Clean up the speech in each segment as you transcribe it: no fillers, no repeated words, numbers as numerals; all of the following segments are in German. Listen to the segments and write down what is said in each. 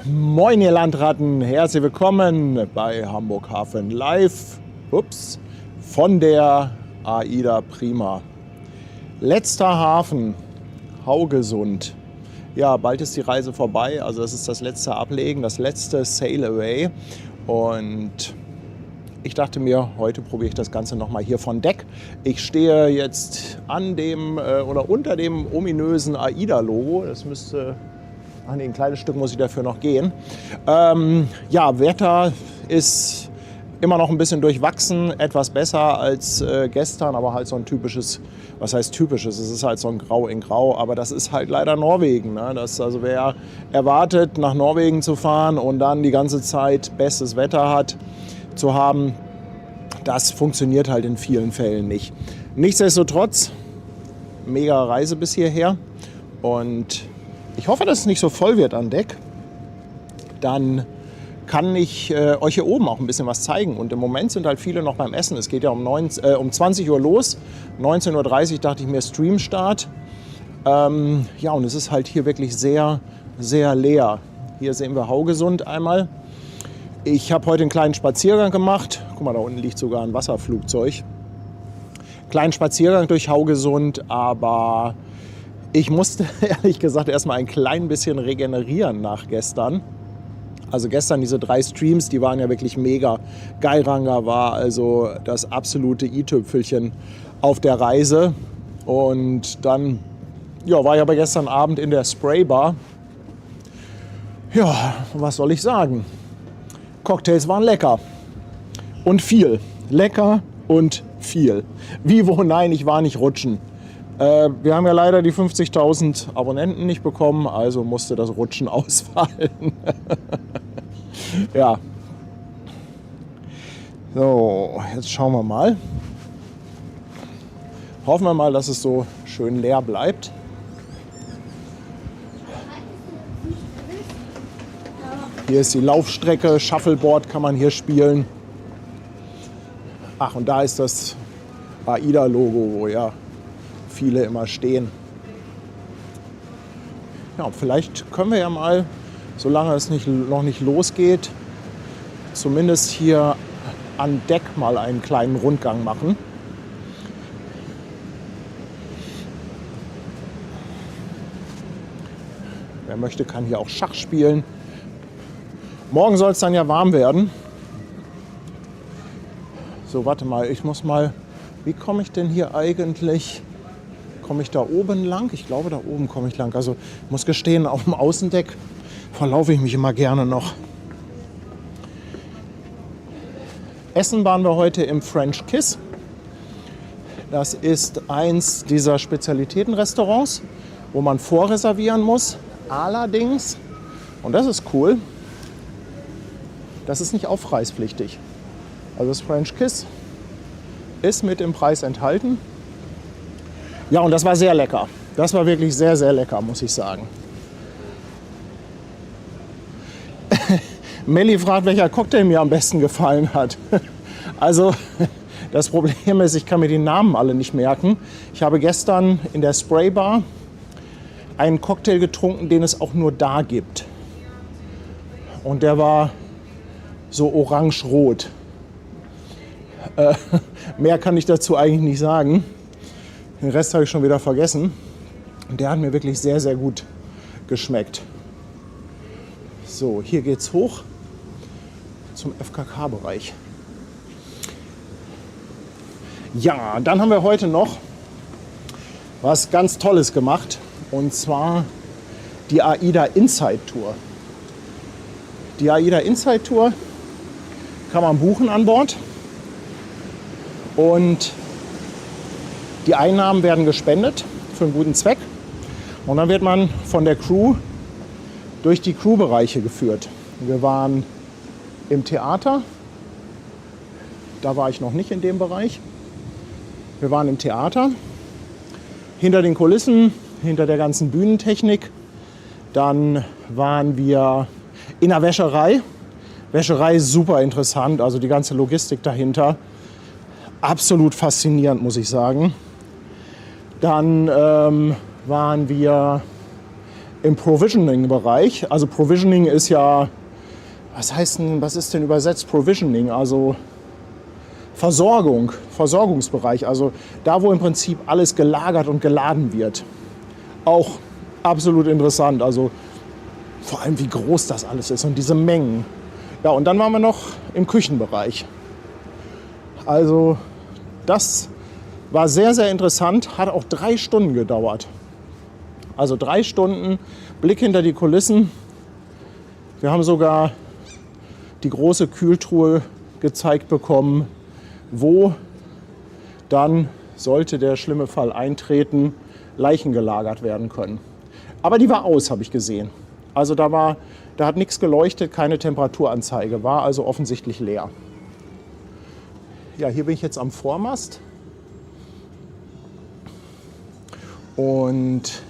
Moin ihr Landratten, herzlich willkommen bei Hamburg Hafen Live von der AIDA Prima. Letzter Hafen, Haugesund. Ja, bald ist die Reise vorbei, also das ist das letzte Ablegen, das letzte Sail Away. Und ich dachte mir, heute probiere ich das Ganze nochmal hier von Deck. Ich stehe jetzt an dem oder unter dem ominösen AIDA-Logo. Das müsste, ein kleines Stück muss ich dafür noch gehen. Ja, Wetter ist immer noch ein bisschen durchwachsen, etwas besser als gestern, aber halt so ein typisches, was heißt typisches? Es ist halt so ein Grau in Grau, aber das ist halt leider Norwegen. Ne? Also wer erwartet, nach Norwegen zu fahren und dann die ganze Zeit bestes Wetter hat, zu haben, das funktioniert halt in vielen Fällen nicht. Nichtsdestotrotz, mega Reise bis hierher und ich hoffe, dass es nicht so voll wird an Deck. Dann kann ich euch hier oben auch ein bisschen was zeigen. Und im Moment sind halt viele noch beim Essen. Es geht ja um 20 Uhr los. 19:30 Uhr dachte ich mir Streamstart. Ja, und es ist halt hier wirklich sehr, sehr leer. Hier sehen wir Haugesund einmal. Ich habe heute einen kleinen Spaziergang gemacht. Guck mal, da unten liegt sogar ein Wasserflugzeug. Kleinen Spaziergang durch Haugesund, aber ich musste ehrlich gesagt erstmal ein klein bisschen regenerieren nach gestern. Also gestern diese 3 Streams, die waren ja wirklich mega. Geiranger war also das absolute i-Tüpfelchen auf der Reise. Und dann ja, war ich aber gestern Abend in der Spraybar. Ja, was soll ich sagen? Cocktails waren lecker und viel. Lecker und viel. Wie, wo, nein, ich war nicht rutschen. Wir haben ja leider die 50.000 Abonnenten nicht bekommen, also musste das Rutschen ausfallen. Ja. So, jetzt schauen wir mal. Hoffen wir mal, dass es so schön leer bleibt. Hier ist die Laufstrecke, Shuffleboard kann man hier spielen. Ach, und da ist das AIDA-Logo, wo ja viele immer stehen. Ja, vielleicht können wir ja mal, solange es noch nicht losgeht, zumindest hier an Deck mal einen kleinen Rundgang machen. Wer möchte, kann hier auch Schach spielen. Morgen soll es dann ja warm werden. So, warte mal, ich muss mal, wie komme ich denn hier eigentlich? Komme ich da oben lang? Ich glaube, da oben komme ich lang. Also ich muss gestehen, auf dem Außendeck verlaufe ich mich immer gerne noch. Essen waren wir heute im French Kiss. Das ist eins dieser Spezialitätenrestaurants, wo man vorreservieren muss. Allerdings, und das ist cool, das ist nicht aufpreispflichtig. Also das French Kiss ist mit im Preis enthalten. Ja, und das war sehr lecker. Das war wirklich sehr, sehr lecker, muss ich sagen. Melli fragt, welcher Cocktail mir am besten gefallen hat. Also das Problem ist, ich kann mir die Namen alle nicht merken. Ich habe gestern in der Spraybar einen Cocktail getrunken, den es auch nur da gibt. Und der war so orange-rot. Mehr kann ich dazu eigentlich nicht sagen. Den Rest habe ich schon wieder vergessen. Und der hat mir wirklich sehr, sehr gut geschmeckt. So, hier geht's hoch zum FKK-Bereich. Ja, dann haben wir heute noch was ganz Tolles gemacht. Und zwar die AIDA Inside Tour. Die AIDA Inside Tour kann man buchen an Bord. Und die Einnahmen werden gespendet für einen guten Zweck. Und dann wird man von der Crew durch die Crewbereiche geführt. Wir waren im Theater. Da war ich noch nicht in dem Bereich. Wir waren im Theater. Hinter den Kulissen, hinter der ganzen Bühnentechnik. Dann waren wir in der Wäscherei. Wäscherei ist super interessant, also die ganze Logistik dahinter. Absolut faszinierend, muss ich sagen. Dann waren wir im Provisioning-Bereich. Also Provisioning ist ja, was ist denn übersetzt Provisioning? Also Versorgungsbereich. Also da, wo im Prinzip alles gelagert und geladen wird. Auch absolut interessant. Also vor allem, wie groß das alles ist und diese Mengen. Ja, und dann waren wir noch im Küchenbereich. Also das war sehr, sehr interessant. Hat auch 3 Stunden gedauert. Also 3 Stunden Blick hinter die Kulissen. Wir haben sogar die große Kühltruhe gezeigt bekommen, wo dann, sollte der schlimme Fall eintreten, Leichen gelagert werden können. Aber die war aus, habe ich gesehen. Also da hat nichts geleuchtet, keine Temperaturanzeige, war also offensichtlich leer. Ja, hier bin ich jetzt am Vormast. Und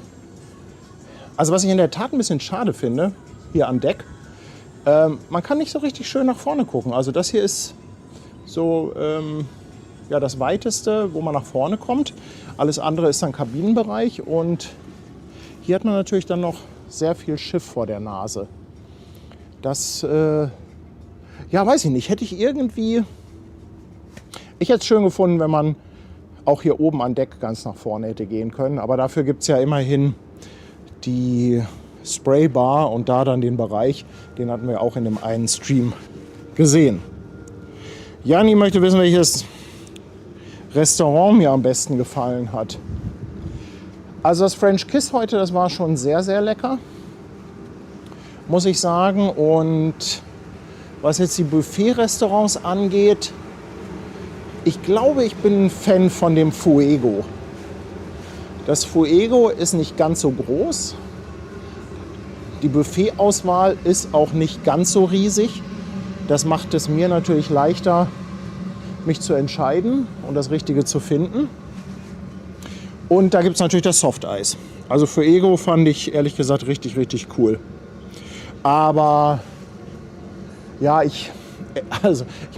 also was ich in der Tat ein bisschen schade finde, hier an Deck, man kann nicht so richtig schön nach vorne gucken. Also das hier ist so ja, das Weiteste, wo man nach vorne kommt. Alles andere ist dann Kabinenbereich und hier hat man natürlich dann noch sehr viel Schiff vor der Nase. Das, ja, weiß ich nicht, ich hätte es schön gefunden, wenn man auch hier oben an Deck ganz nach vorne hätte gehen können. Aber dafür gibt es ja immerhin die Spraybar und da dann den Bereich, den hatten wir auch in dem einen Stream gesehen. Jani möchte wissen, welches Restaurant mir am besten gefallen hat. Also das French Kiss heute, das war schon sehr, sehr lecker, muss ich sagen. Und was jetzt die Buffet-Restaurants angeht, ich glaube, ich bin ein Fan von dem Fuego. Das Fuego ist nicht ganz so groß. Die Buffet-Auswahl ist auch nicht ganz so riesig. Das macht es mir natürlich leichter, mich zu entscheiden und das Richtige zu finden. Und da gibt es natürlich das Softeis. Also Fuego fand ich ehrlich gesagt richtig, richtig cool. Aber ja, ich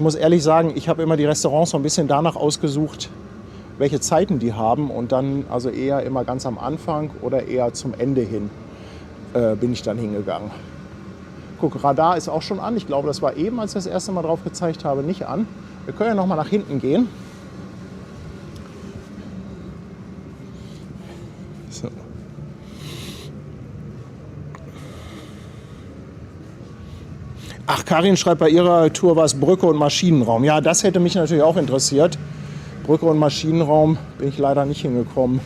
muss ehrlich sagen, ich habe immer die Restaurants so ein bisschen danach ausgesucht, welche Zeiten die haben. Und dann also eher immer ganz am Anfang oder eher zum Ende hin bin ich dann hingegangen. Guck, Radar ist auch schon an. Ich glaube, das war eben, als ich das erste Mal drauf gezeigt habe, nicht an. Wir können ja noch mal nach hinten gehen. So. Ach, Karin schreibt, bei ihrer Tour war es Brücke und Maschinenraum. Ja, das hätte mich natürlich auch interessiert. Brücke und Maschinenraum bin ich leider nicht hingekommen.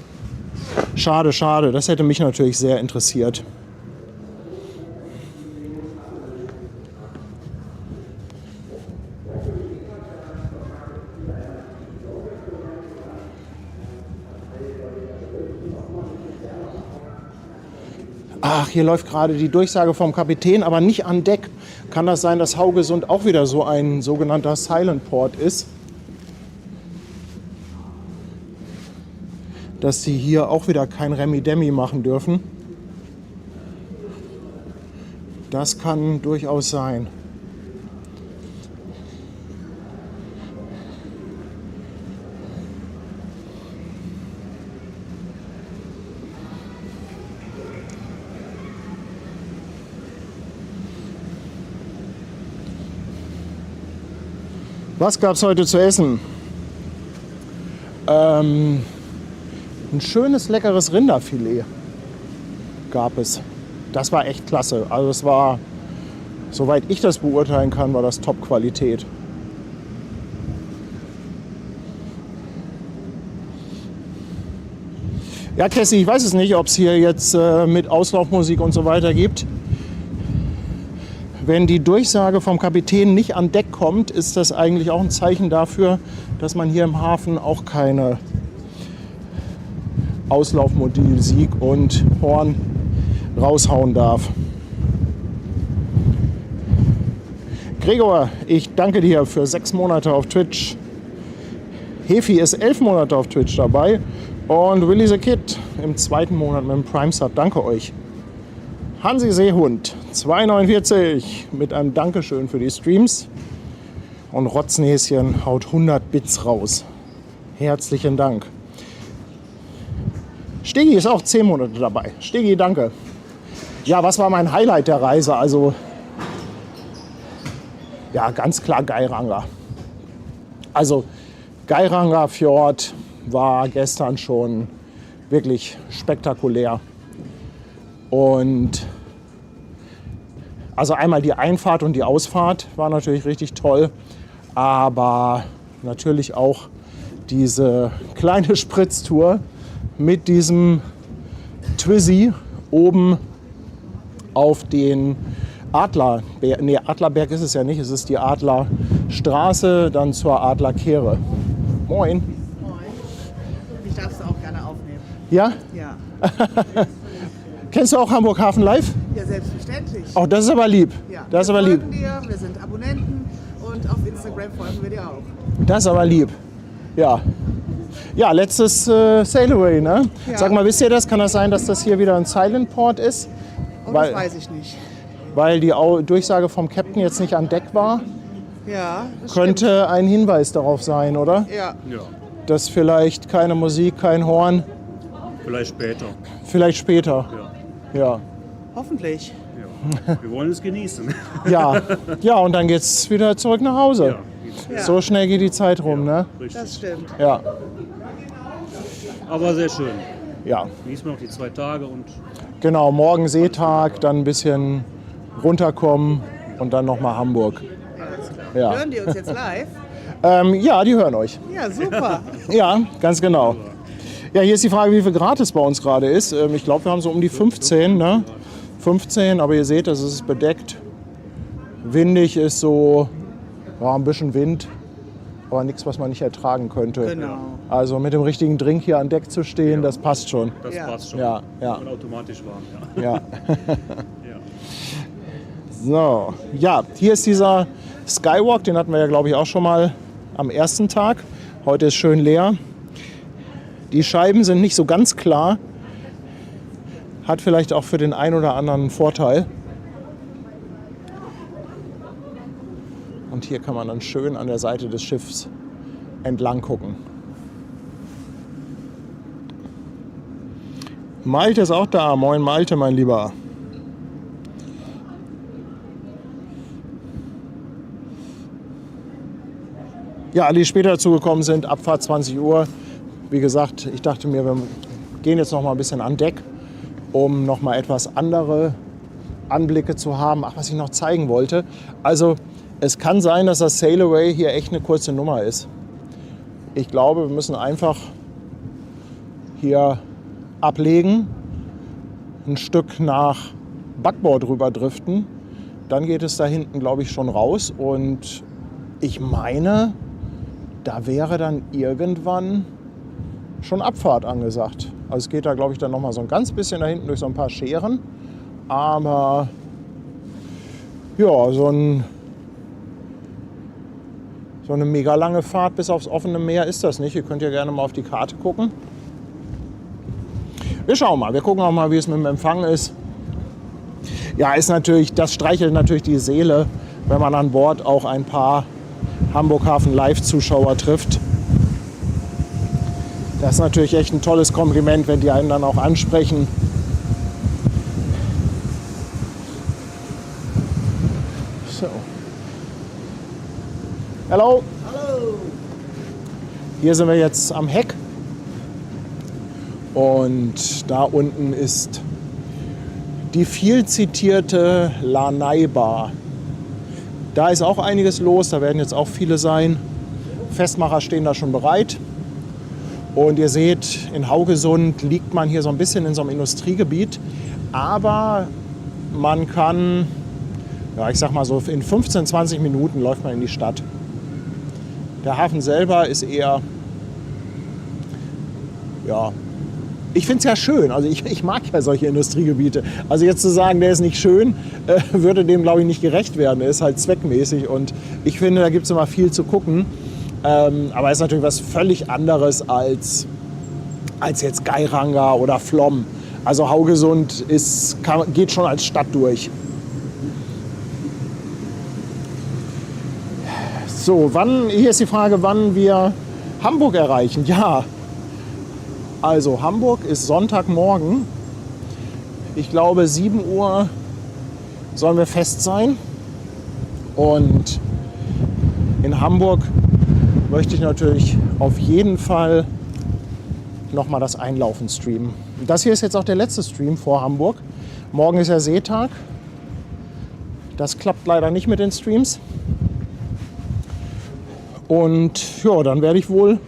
Schade, schade. Das hätte mich natürlich sehr interessiert. Ach, hier läuft gerade die Durchsage vom Kapitän, aber nicht an Deck. Kann das sein, dass Haugesund auch wieder so ein sogenannter Silent Port ist? Dass sie hier auch wieder kein Remi-Demi machen dürfen? Das kann durchaus sein. Was gab es heute zu essen? Ein schönes, leckeres Rinderfilet gab es. Das war echt klasse. Also es war, soweit ich das beurteilen kann, war das Top-Qualität. Ja, Cassie, ich weiß es nicht, ob es hier jetzt mit Auslaufmusik und so weiter gibt. Wenn die Durchsage vom Kapitän nicht an Deck kommt, ist das eigentlich auch ein Zeichen dafür, dass man hier im Hafen auch keine Auslaufmusik und Horn raushauen darf. Gregor, ich danke dir für 6 Monate auf Twitch. Hefi ist 11 Monate auf Twitch dabei und Willy the Kid im 2. Monat mit dem Prime Sub. Danke euch. Hansi Seehund 249 mit einem Dankeschön für die Streams. Und Rotznäschen haut 100 Bits raus. Herzlichen Dank. Stiggi ist auch 10 Monate dabei. Stiggi, danke. Ja, was war mein Highlight der Reise? Also, ja, ganz klar Geiranger. Also, Geiranger Fjord war gestern schon wirklich spektakulär. Und also einmal die Einfahrt und die Ausfahrt war natürlich richtig toll, aber natürlich auch diese kleine Spritztour mit diesem Twizy oben auf den Adlerberg. Nee, Adlerberg ist es ja nicht, es ist die Adlerstraße, dann zur Adlerkehre. Moin. Moin. Ich darf es auch gerne aufnehmen. Ja? Ja. Kennst du auch Hamburg Hafen Live? Ja, selbstverständlich. Oh, das ist aber lieb. Ja. Das ist aber wir lieb. folgen dir, wir sind Abonnenten und auf Instagram folgen wir dir auch. Das ist aber lieb. Ja. Ja, letztes Sail Away, ne? Ja. Sag mal, wisst ihr das? Kann das sein, dass das hier wieder ein Silent Port ist? Und Weil- das weiß ich nicht. Weil die Durchsage vom Captain jetzt nicht an Deck war? Ja, das Könnte ein Hinweis darauf sein, oder? stimmt. Ja. Ja, Dass vielleicht keine Musik, kein Horn, vielleicht später. vielleicht später. Ja, Ja. Hoffentlich. ja. Wir wollen es genießen. Ja, ja, und dann geht's wieder zurück nach Hause. Ja. So schnell geht die Zeit rum, ne? Richtig. Das stimmt. Ja, Aber sehr schön. ja. Genießen wir noch die 2 Tage und Genau, morgen Seetag, dann ein bisschen runterkommen und dann nochmal Hamburg. Alles klar. Ja. Hören die uns jetzt live? Ja, die hören euch. Ja, super. Ja, ganz genau. Ja, hier ist die Frage, wie viel Grad es bei uns gerade ist. Ich glaube, wir haben so um die 15, ne? 15, aber ihr seht, das ist bedeckt. Windig ist so, ja, ein bisschen Wind, aber nichts, was man nicht ertragen könnte. Genau. Also mit dem richtigen Drink hier an Deck zu stehen, das passt schon. das Ja. passt schon. Ja, ja. Und automatisch warm. Ja. Ja. Ja. So, ja, hier ist dieser Skywalk, den hatten wir ja, glaube ich, auch schon mal am ersten Tag. Heute ist schön leer. Die Scheiben sind nicht so ganz klar. Hat vielleicht auch für den einen oder anderen einen Vorteil. Und hier kann man dann schön an der Seite des Schiffs entlang gucken. Malte ist auch da. Moin Malte, mein Lieber. Ja, alle, die später dazugekommen sind, Abfahrt 20 Uhr. Wie gesagt, ich dachte mir, wir gehen jetzt noch mal ein bisschen an Deck, um noch mal etwas andere Anblicke zu haben. Ach, was ich noch zeigen wollte. Also, es kann sein, dass das Sail Away hier echt eine kurze Nummer ist. Ich glaube, wir müssen einfach hier ablegen, ein Stück nach Backbord rüber driften. Dann geht es da hinten, glaube ich, schon raus. Und ich meine, da wäre dann irgendwann schon Abfahrt angesagt. Also es geht da, glaube ich, dann noch mal so ein ganz bisschen da hinten durch so ein paar Scheren. Aber ja, so eine mega lange Fahrt bis aufs offene Meer ist das nicht. Ihr könnt ja gerne mal auf die Karte gucken. Wir schauen mal. Wir gucken auch mal, wie es mit dem Empfang ist. Ja, ist natürlich, das streichelt natürlich die Seele, wenn man an Bord auch ein paar Hamburg Hafen Live-Zuschauer trifft. Das ist natürlich echt ein tolles Kompliment, wenn die einen dann auch ansprechen. So. Hallo. Hallo. Hier sind wir jetzt am Heck. Und da unten ist die viel zitierte Lanai Bar. Da ist auch einiges los, da werden jetzt auch viele sein. Festmacher stehen da schon bereit. Und ihr seht, in Haugesund liegt man hier so ein bisschen in so einem Industriegebiet. Aber man kann, ja, ich sag mal so, in 15, 20 Minuten läuft man in die Stadt. Der Hafen selber ist eher, ja, ich finde es ja schön. Also ich mag ja solche Industriegebiete. Also jetzt zu sagen, der ist nicht schön, würde dem, glaube ich, nicht gerecht werden. Er ist halt zweckmäßig und ich finde, da gibt es immer viel zu gucken. Aber es ist natürlich was völlig anderes als jetzt Geiranger oder Flom. Also Haugesund geht schon als Stadt durch. So, hier ist die Frage, wann wir Hamburg erreichen. Ja, also Hamburg ist Sonntagmorgen. Ich glaube, 7 Uhr sollen wir fest sein. Und in Hamburg möchte ich natürlich auf jeden Fall nochmal das Einlaufen streamen. Das hier ist jetzt auch der letzte Stream vor Hamburg. Morgen ist ja Seetag. Das klappt leider nicht mit den Streams. Und ja, dann werde ich wohl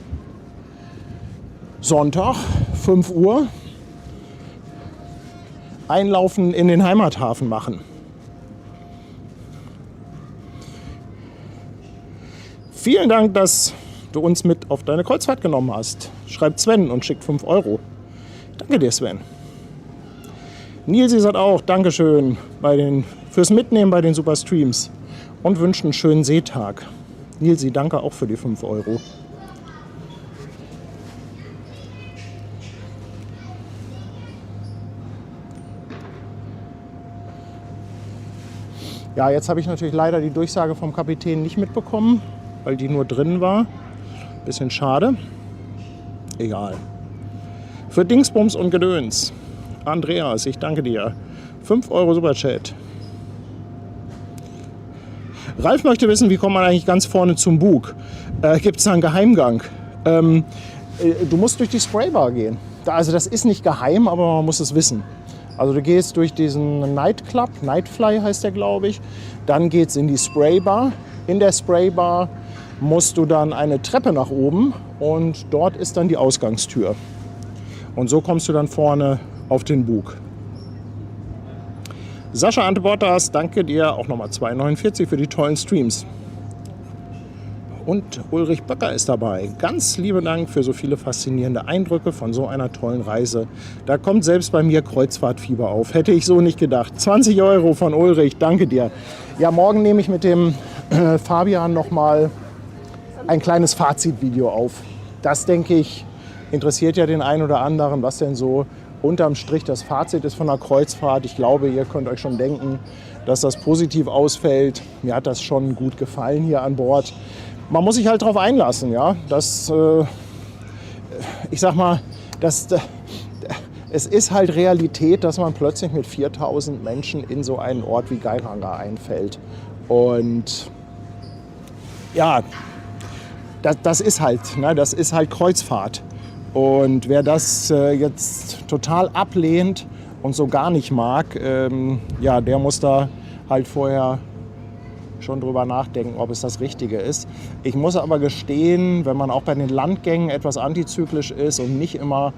Sonntag, 5 Uhr, Einlaufen in den Heimathafen machen. Vielen Dank, dass du uns mit auf deine Kreuzfahrt genommen hast. Schreibt Sven und schickt 5 Euro. Danke dir, Sven. Nilsi sagt auch Dankeschön fürs Mitnehmen bei den Super Streams und wünscht einen schönen Seetag. Nilsi, danke auch für die 5 Euro. Ja, jetzt habe ich natürlich leider die Durchsage vom Kapitän nicht mitbekommen, weil die nur drin war. Bisschen schade. Egal. Für Dingsbums und Gedöns. Andreas, ich danke dir. 5 Euro Superchat. Ralf möchte wissen, wie kommt man eigentlich ganz vorne zum Bug? Gibt es da einen Geheimgang? Du musst durch die Spraybar gehen. Also das ist nicht geheim, aber man muss es wissen. Also du gehst durch diesen Nightclub, Nightfly heißt der, glaube ich. Dann geht es in die Spraybar. In der Spraybar musst du dann eine Treppe nach oben und dort ist dann die Ausgangstür. Und so kommst du dann vorne auf den Bug. Sascha Antwortas, danke dir auch nochmal 2,49 für die tollen Streams. Und Ulrich Böcker ist dabei. Ganz lieben Dank für so viele faszinierende Eindrücke von so einer tollen Reise. Da kommt selbst bei mir Kreuzfahrtfieber auf. Hätte ich so nicht gedacht. 20 Euro von Ulrich, danke dir. Ja, morgen nehme ich mit dem Fabian nochmal ein kleines Fazitvideo auf. Das, denke ich, interessiert ja den einen oder anderen, was denn so unterm Strich das Fazit ist von der Kreuzfahrt. Ich glaube, ihr könnt euch schon denken, dass das positiv ausfällt. Mir hat das schon gut gefallen hier an Bord. Man muss sich halt darauf einlassen, ja. Ich sag mal, es ist halt Realität, dass man plötzlich mit 4000 Menschen in so einen Ort wie Geiranger einfällt. Und ja, das ist halt Kreuzfahrt. Und wer das jetzt total ablehnt und so gar nicht mag, ja, der muss da halt vorher schon drüber nachdenken, ob es das Richtige ist. Ich muss aber gestehen, wenn man auch bei den Landgängen etwas antizyklisch ist und nicht immer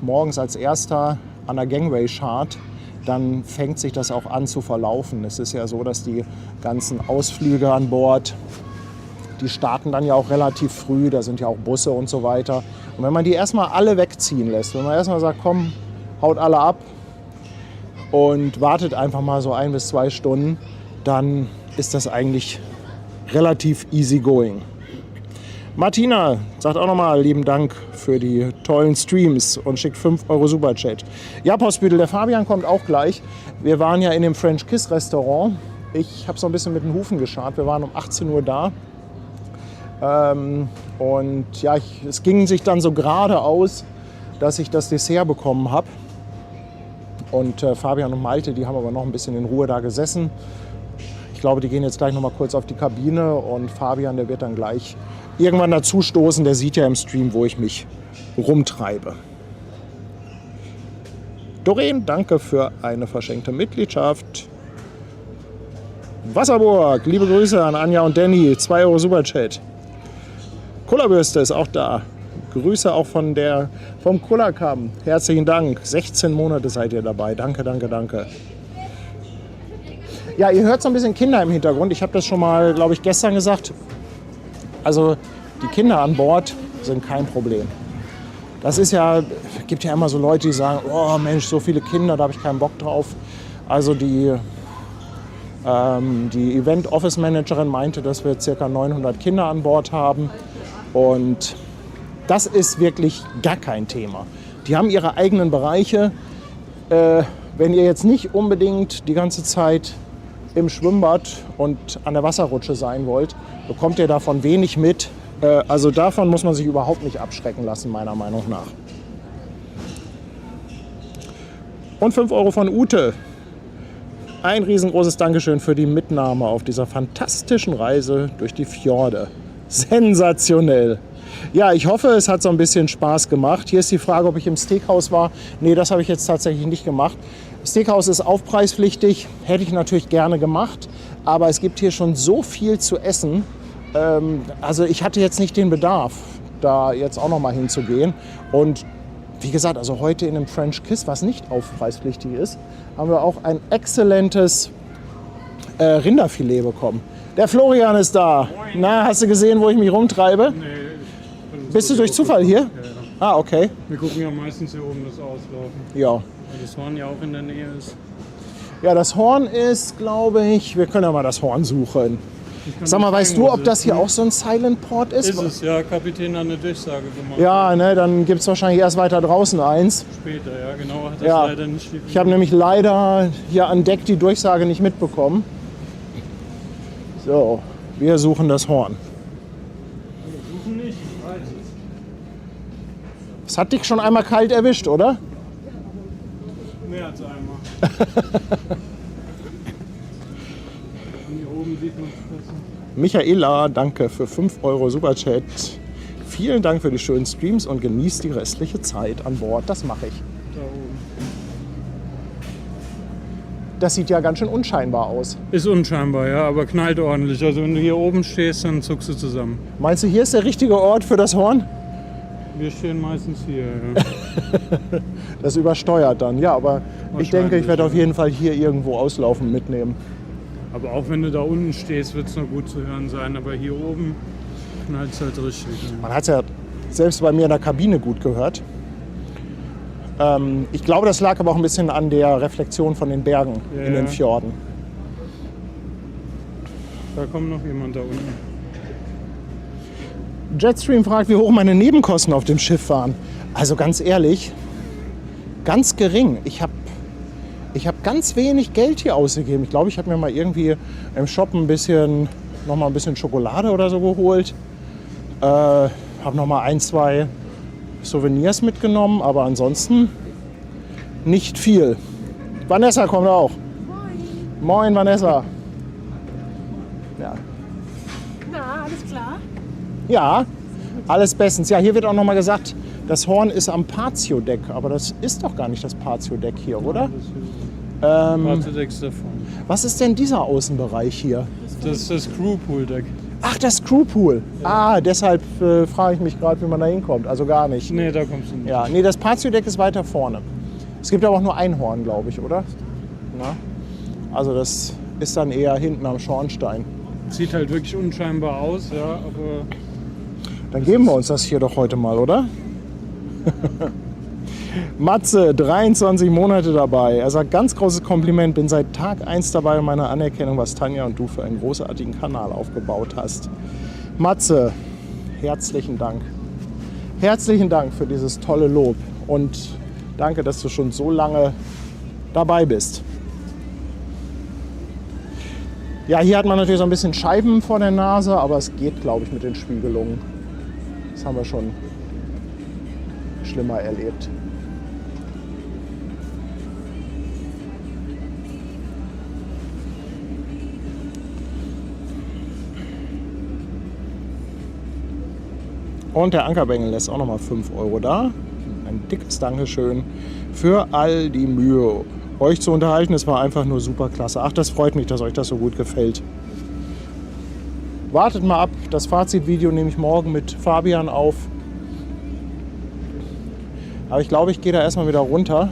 morgens als Erster an der Gangway schart, dann fängt sich das auch an zu verlaufen. Es ist ja so, dass die ganzen Ausflüge an Bord, die starten dann ja auch relativ früh, da sind ja auch Busse und so weiter. Und wenn man die erstmal alle wegziehen lässt, wenn man erstmal sagt, komm, haut alle ab und wartet einfach mal so 1 bis 2 Stunden, dann ist das eigentlich relativ easy going. Martina sagt auch nochmal lieben Dank für die tollen Streams und schickt 5 Euro Superchat. Ja, Postbüdel, der Fabian kommt auch gleich. Wir waren ja in dem French Kiss Restaurant. Ich habe so ein bisschen mit den Hufen geschart. Wir waren um 18 Uhr da. Und ja, es ging sich dann so gerade aus, dass ich das Dessert bekommen habe. Und Fabian und Malte, die haben aber noch ein bisschen in Ruhe da gesessen. Ich glaube, die gehen jetzt gleich noch mal kurz auf die Kabine und Fabian, der wird dann gleich irgendwann dazu stoßen. Der sieht ja im Stream, wo ich mich rumtreibe. Doreen, danke für eine verschenkte Mitgliedschaft. Wasserburg, liebe Grüße an Anja und Danny, 2 Euro Superchat. Kullerbürste ist auch da. Grüße auch vom Kullerkamm. Herzlichen Dank. 16 Monate seid ihr dabei. Danke, danke, danke. Ja, ihr hört so ein bisschen Kinder im Hintergrund. Ich habe das schon mal, glaube ich, gestern gesagt. Also die Kinder an Bord sind kein Problem. Das ist ja, gibt ja immer so Leute, die sagen, oh Mensch, so viele Kinder, da habe ich keinen Bock drauf. Also die Event-Office-Managerin meinte, dass wir ca. 900 Kinder an Bord haben. Und das ist wirklich gar kein Thema. Die haben ihre eigenen Bereiche. Wenn ihr jetzt nicht unbedingt die ganze Zeit im Schwimmbad und an der Wasserrutsche sein wollt, bekommt ihr davon wenig mit. Also davon muss man sich überhaupt nicht abschrecken lassen, meiner Meinung nach. Und 5 Euro von Ute. Ein riesengroßes Dankeschön für die Mitnahme auf dieser fantastischen Reise durch die Fjorde. Sensationell. Ja, ich hoffe, es hat so ein bisschen Spaß gemacht. Hier ist die Frage, ob ich im Steakhouse war. Nee, das habe ich jetzt tatsächlich nicht gemacht. Steakhouse ist aufpreispflichtig, hätte ich natürlich gerne gemacht. Aber es gibt hier schon so viel zu essen. Also ich hatte jetzt nicht den Bedarf, da jetzt auch noch mal hinzugehen. Und wie gesagt, also heute in einem French Kiss, was nicht aufpreispflichtig ist, haben wir auch ein exzellentes Rinderfilet bekommen. Der Florian ist da. Na, hast du gesehen, wo ich mich rumtreibe? Nee, Bist du durch Zufall hier? Ja, ja. Ah, okay. Wir gucken ja meistens hier oben das Auslaufen. Ja. Weil das Horn ja auch in der Nähe ist. Ja, das Horn ist, glaube ich, wir können ja mal das Horn suchen. Ich kann Sag mal, dir weißt zeigen, du, wo ob es das ist. hier auch so ein Silent Port ist? Ist es, ja. Kapitän hat eine Durchsage gemacht. Ja, ne, dann gibt es wahrscheinlich erst weiter draußen eins. Später, ja, genau. Hat das Ja. leider nicht Ich habe nämlich leider hier an Deck die Durchsage nicht mitbekommen. So, wir suchen das Horn. Suchen nicht, ich weiß es. Es hat dich schon einmal kalt erwischt, oder? Mehr als einmal. Und hier oben sieht man es besser. Michaela, danke für 5 Euro Superchat. Vielen Dank für die schönen Streams und genießt die restliche Zeit an Bord. Das mache ich. Da oben. Das sieht ja ganz schön unscheinbar aus. Ist unscheinbar, ja, aber knallt ordentlich. Also wenn du hier oben stehst, dann zuckst du zusammen. Meinst du, hier ist der richtige Ort für das Horn? Wir stehen meistens hier, ja. Das übersteuert dann. Ja, aber ich denke, ich werde auf jeden Fall hier irgendwo auslaufen mitnehmen. Aber auch wenn du da unten stehst, wird es noch gut zu hören sein. Aber hier oben knallt es halt richtig. Man hat es ja selbst bei mir in der Kabine gut gehört. Ich glaube, das lag aber auch ein bisschen an der Reflexion von den Bergen Ja, in den ja. Fjorden. Da kommt noch jemand da unten. Jetstream fragt, wie hoch meine Nebenkosten auf dem Schiff waren. Also ganz ehrlich, ganz gering. Ich habe ganz wenig Geld hier ausgegeben. Ich glaube, ich habe mir mal irgendwie im Shop noch mal ein bisschen Schokolade oder so geholt. Habe noch mal 1, 2 Souvenirs mitgenommen, aber ansonsten nicht viel. Vanessa kommt auch. Moin. Moin, Vanessa. Ja. Na, alles klar? Ja, alles bestens. Ja, hier wird auch noch mal gesagt, das Horn ist am Patio-Deck, aber das ist doch gar nicht das Patio-Deck hier, oder? Wartedeck davon. Was ist denn dieser Außenbereich hier? Das ist das Crewpool-Deck. Ach, das Crewpool. Ah, deshalb frage ich mich gerade, wie man da hinkommt. Also gar nicht. Nee, da kommst du nicht. Ja, nee, das Patio-Deck ist weiter vorne. Es gibt aber auch nur ein Horn, glaube ich, oder? Na? Also das ist dann eher hinten am Schornstein. Sieht halt wirklich unscheinbar aus, ja, aber Dann geben wir uns das hier doch heute mal, oder? Matze, 23 Monate dabei. Er sagt, ganz großes Kompliment, bin seit Tag 1 dabei und meine Anerkennung, was Tanja und du für einen großartigen Kanal aufgebaut hast. Matze, herzlichen Dank. Herzlichen Dank für dieses tolle Lob und danke, dass du schon so lange dabei bist. Ja, hier hat man natürlich so ein bisschen Scheiben vor der Nase, aber es geht, glaube ich, mit den Spiegelungen. Das haben wir schon schlimmer erlebt. Und der Ankerbengel lässt auch nochmal 5 Euro da. Ein dickes Dankeschön für all die Mühe, euch zu unterhalten. Es war einfach nur super klasse. Ach, das freut mich, dass euch das so gut gefällt. Wartet mal ab, das Fazitvideo nehme ich morgen mit Fabian auf. Aber ich glaube, ich gehe da erstmal wieder runter,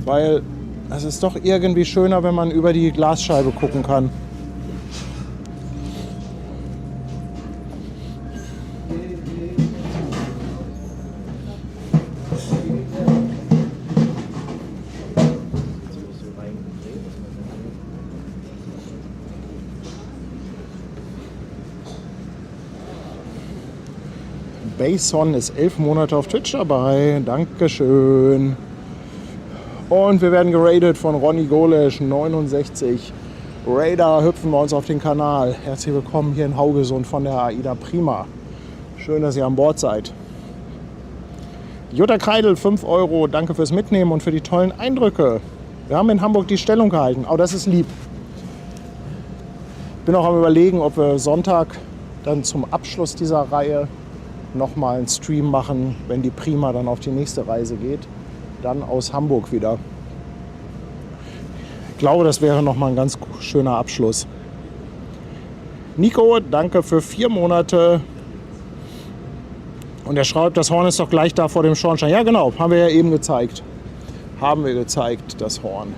weil es ist doch irgendwie schöner, wenn man über die Glasscheibe gucken kann. Bason ist 11 Monate auf Twitch dabei. Dankeschön. Und wir werden geradet von Ronny Golesch, 69. Raider, hüpfen wir uns auf den Kanal. Herzlich willkommen hier in Haugesund von der AIDA Prima. Schön, dass ihr an Bord seid. Jutta Kreidel, 5 Euro. Danke fürs Mitnehmen und für die tollen Eindrücke. Wir haben in Hamburg die Stellung gehalten. Oh, das ist lieb. Bin auch am Überlegen, ob wir Sonntag dann zum Abschluss dieser Reihe nochmal einen Stream machen, wenn die Prima dann auf die nächste Reise geht. Dann aus Hamburg wieder. Ich glaube, das wäre nochmal ein ganz schöner Abschluss. Nico, danke für 4 Monate. Und er schreibt, das Horn ist doch gleich da vor dem Schornstein. Ja, genau, haben wir ja eben gezeigt. Haben wir gezeigt, das Horn.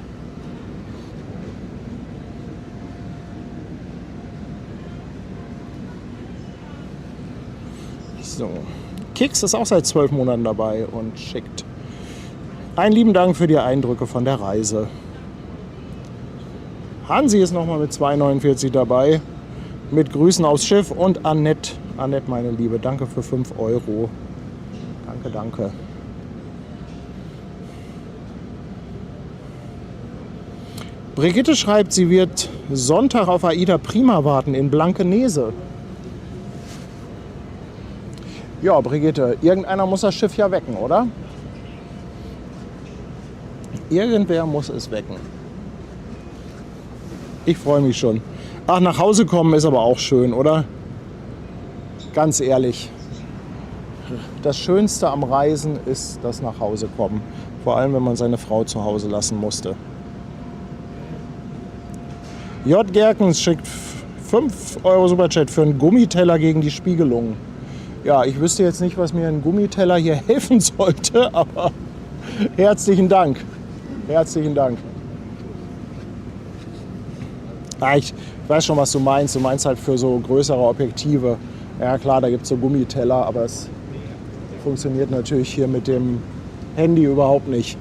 So. Kix ist auch seit 12 Monaten dabei und schickt. Einen lieben Dank für die Eindrücke von der Reise. Hansi ist nochmal mit 2,49 dabei. Mit Grüßen aufs Schiff und Annette. Annette, meine Liebe, danke für 5 Euro. Danke, danke. Brigitte schreibt, sie wird Sonntag auf AIDA Prima warten in Blankenese. Ja, Brigitte, irgendeiner muss das Schiff ja wecken, oder? Irgendwer muss es wecken. Ich freue mich schon. Ach, nach Hause kommen ist aber auch schön, oder? Ganz ehrlich. Das Schönste am Reisen ist das nach Hause kommen. Vor allem, wenn man seine Frau zu Hause lassen musste. J. Gerkens schickt 5 Euro Superchat für einen Gummiteller gegen die Spiegelung. Ja, ich wüsste jetzt nicht, was mir ein Gummiteller hier helfen sollte, aber herzlichen Dank. Herzlichen Dank. Ah, ich weiß schon, was du meinst. Du meinst halt für so größere Objektive. Ja klar, da gibt es so Gummiteller, aber es funktioniert natürlich hier mit dem Handy überhaupt nicht.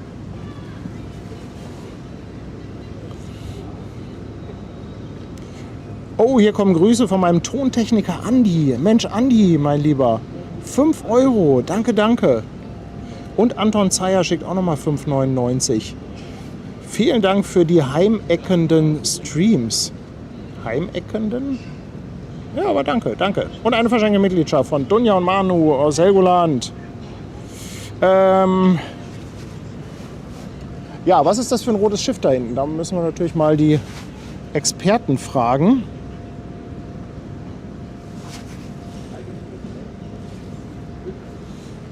Oh, hier kommen Grüße von meinem Tontechniker Andi. Mensch, Andi, mein Lieber. 5 Euro, danke, danke. Und Anton Zeyer schickt auch nochmal 5,99. Vielen Dank für die heimeckenden Streams. Heimeckenden? Ja, aber danke, danke. Und eine verschenkte Mitgliedschaft von Dunja und Manu aus Helgoland. Ja, was ist das für ein rotes Schiff da hinten? Da müssen wir natürlich mal die Experten fragen.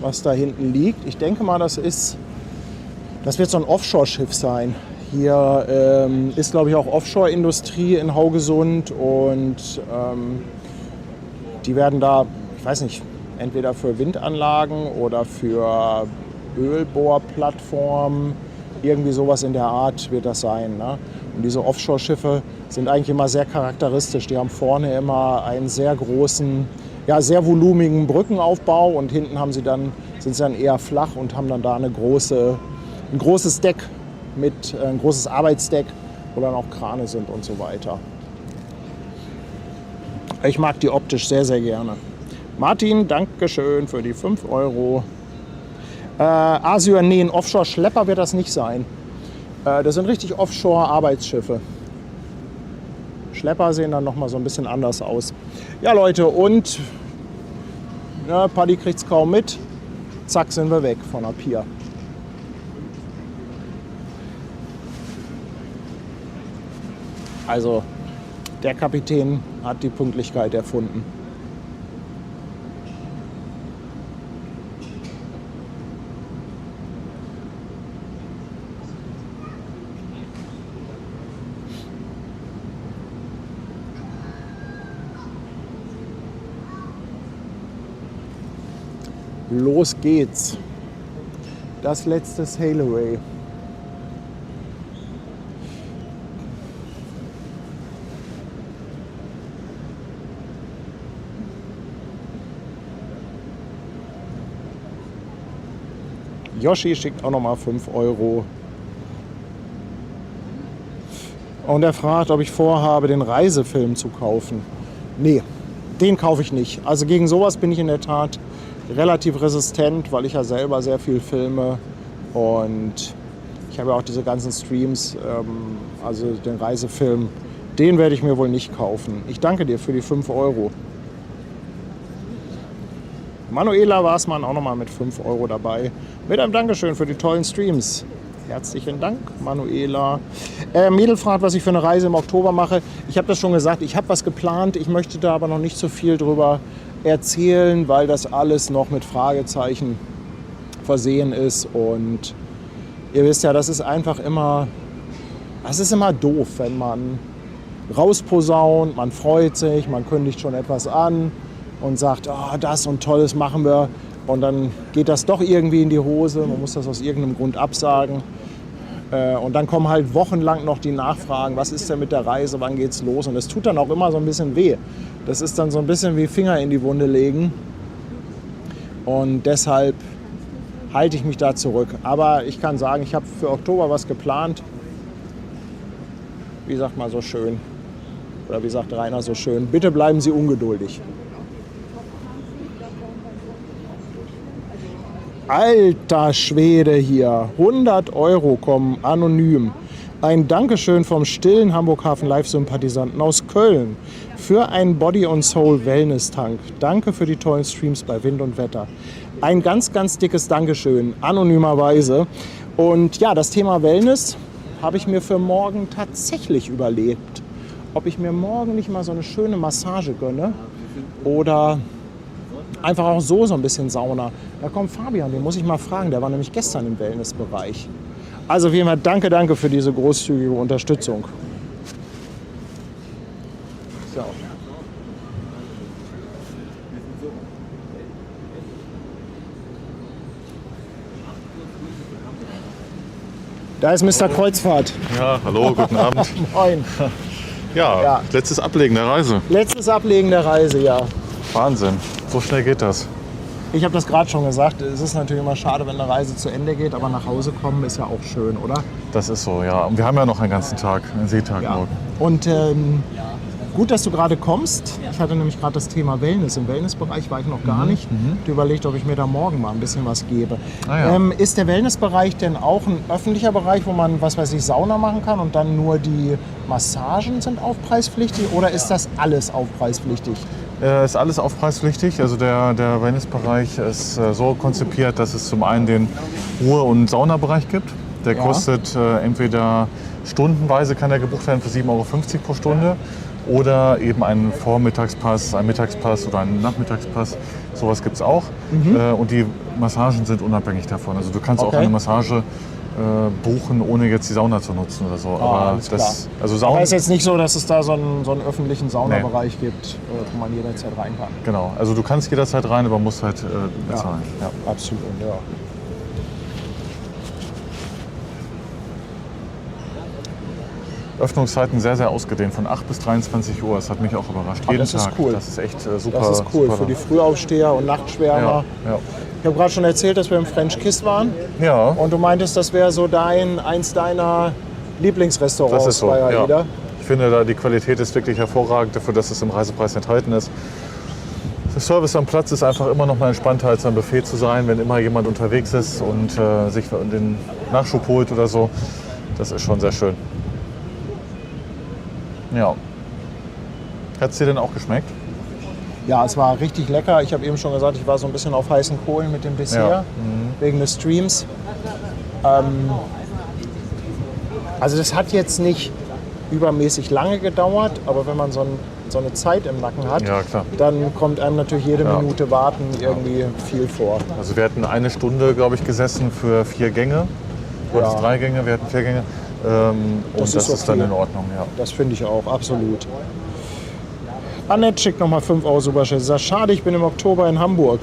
Was da hinten liegt. Ich denke mal, das wird so ein Offshore-Schiff sein. Hier ist, glaube ich, auch Offshore-Industrie in Haugesund und die werden da, ich weiß nicht, entweder für Windanlagen oder für Ölbohrplattformen, irgendwie sowas in der Art wird das sein. Ne? Und diese Offshore-Schiffe sind eigentlich immer sehr charakteristisch. Die haben vorne immer einen sehr großen, ja, sehr volumigen Brückenaufbau und hinten sind sie dann eher flach und haben dann da ein großes Deck ein großes Arbeitsdeck, wo dann auch Krane sind und so weiter. Ich mag die optisch sehr, sehr gerne. Martin, Dankeschön für die 5 Euro. Asyr, nee, ein Offshore-Schlepper wird das nicht sein. Das sind richtig Offshore-Arbeitsschiffe. Schlepper sehen dann nochmal so ein bisschen anders aus. Ja, Leute, und Paddy kriegt es kaum mit. Zack, sind wir weg von der Pier. Also, der Kapitän hat die Pünktlichkeit erfunden. Los geht's. Das letzte Sail Away. Yoshi schickt auch nochmal 5 Euro. Und er fragt, ob ich vorhabe, den Reisefilm zu kaufen. Nee, den kaufe ich nicht. Also gegen sowas bin ich in der Tat relativ resistent, weil ich ja selber sehr viel filme. Und ich habe ja auch diese ganzen Streams, also den Reisefilm, den werde ich mir wohl nicht kaufen. Ich danke dir für die 5 Euro. Manuela Wasmann auch nochmal mit 5 € dabei. Mit einem Dankeschön für die tollen Streams. Herzlichen Dank, Manuela. Mädel fragt, was ich für eine Reise im Oktober mache. Ich habe das schon gesagt, ich habe was geplant. Ich möchte da aber noch nicht so viel drüber erzählen, weil das alles noch mit Fragezeichen versehen ist. Und ihr wisst ja, das ist einfach immer, das ist immer doof, wenn man rausposaunt, man freut sich, man kündigt schon etwas an und sagt, oh, das und Tolles machen wir. Und dann geht das doch irgendwie in die Hose, man muss das aus irgendeinem Grund absagen. Und dann kommen halt wochenlang noch die Nachfragen, was ist denn mit der Reise, wann geht's los? Und das tut dann auch immer so ein bisschen weh. Das ist dann so ein bisschen wie Finger in die Wunde legen. Und deshalb halte ich mich da zurück. Aber ich kann sagen, ich habe für Oktober was geplant. Wie sagt man so schön? Oder wie sagt Rainer so schön? Bitte bleiben Sie ungeduldig. Alter Schwede hier. 100 € kommen anonym. Ein Dankeschön vom stillen Hamburg Hafen Live-Sympathisanten aus Köln für einen Body and Soul Wellness Tank. Danke für die tollen Streams bei Wind und Wetter. Ein ganz, ganz dickes Dankeschön, anonymerweise. Und ja, das Thema Wellness habe ich mir für morgen tatsächlich überlegt. Ob ich mir morgen nicht mal so eine schöne Massage gönne oder einfach auch so ein bisschen Sauna. Da kommt Fabian, den muss ich mal fragen, der war nämlich gestern im Wellnessbereich. Also wie immer, danke für diese großzügige Unterstützung. So. Da ist Mr. Kreuzfahrt. Ja, hallo, guten Abend. Moin. Ja, letztes Ablegen der Reise. Letztes Ablegen der Reise, ja. Wahnsinn, so schnell geht das. Ich habe das gerade schon gesagt, es ist natürlich immer schade, wenn eine Reise zu Ende geht, aber nach Hause kommen ist ja auch schön, oder? Das ist so, ja. Und wir haben ja noch einen ganzen Tag, einen Seetag morgen. Und gut, dass du gerade kommst. Ich hatte nämlich gerade das Thema Wellness. Im Wellnessbereich war ich noch gar nicht. Ich überlegt, ob ich mir da morgen mal ein bisschen was gebe. Ist der Wellnessbereich denn auch ein öffentlicher Bereich, wo man, was weiß ich, Sauna machen kann und dann nur die Massagen sind aufpreispflichtig oder ist das alles aufpreispflichtig? Ist alles aufpreispflichtig. Also der Wellnessbereich ist so konzipiert, dass es zum einen den Ruhe- und Saunabereich gibt. Der kostet entweder stundenweise, kann der gebucht werden für 7,50 € pro Stunde. Oder eben einen Vormittagspass, einen Mittagspass oder einen Nachmittagspass. Sowas gibt es auch. Und die Massagen sind unabhängig davon. Also du kannst auch eine Massage buchen, ohne jetzt die Sauna zu nutzen oder so. Aber das, also Sauna. Aber es ist jetzt nicht so, dass es da so einen öffentlichen Saunabereich gibt, wo man jederzeit rein kann. Genau. Also du kannst jederzeit rein, aber musst halt bezahlen. Ja, absolut, ja. Öffnungszeiten sehr, sehr ausgedehnt, von 8 bis 23 Uhr. Das hat mich auch überrascht. Jeden das ist Tag. Cool. Das ist echt super. Das ist cool super. für die Frühaufsteher und Nachtschwärmer. Ja. Ich habe gerade schon erzählt, dass wir im French Kiss waren. Ja. Und du meintest, das wäre so eins deiner Lieblingsrestaurants das ist so, bei AIDA. Ja. Ich finde, da die Qualität ist wirklich hervorragend, dafür, dass es im Reisepreis enthalten ist. Der Service am Platz ist einfach immer noch mal entspannter, als am Buffet zu sein, wenn immer jemand unterwegs ist und sich den Nachschub holt oder so. Das ist schon sehr schön. Ja. Hat es dir denn auch geschmeckt? Ja, es war richtig lecker. Ich habe eben schon gesagt, ich war so ein bisschen auf heißen Kohlen mit dem Dessert, wegen des Streams. Also das hat jetzt nicht übermäßig lange gedauert, aber wenn man so eine Zeit im Nacken hat, dann kommt einem natürlich jede Minute Warten irgendwie viel vor. Also wir hatten 1 Stunde, glaube ich, gesessen für 4 Gänge. Du hattest 3 Gänge, wir hatten 4 Gänge. Und das ist dann in Ordnung, ja. Das finde ich auch, absolut. Annette schickt nochmal 5 € Superchat. Sagt, schade, ich bin im Oktober in Hamburg.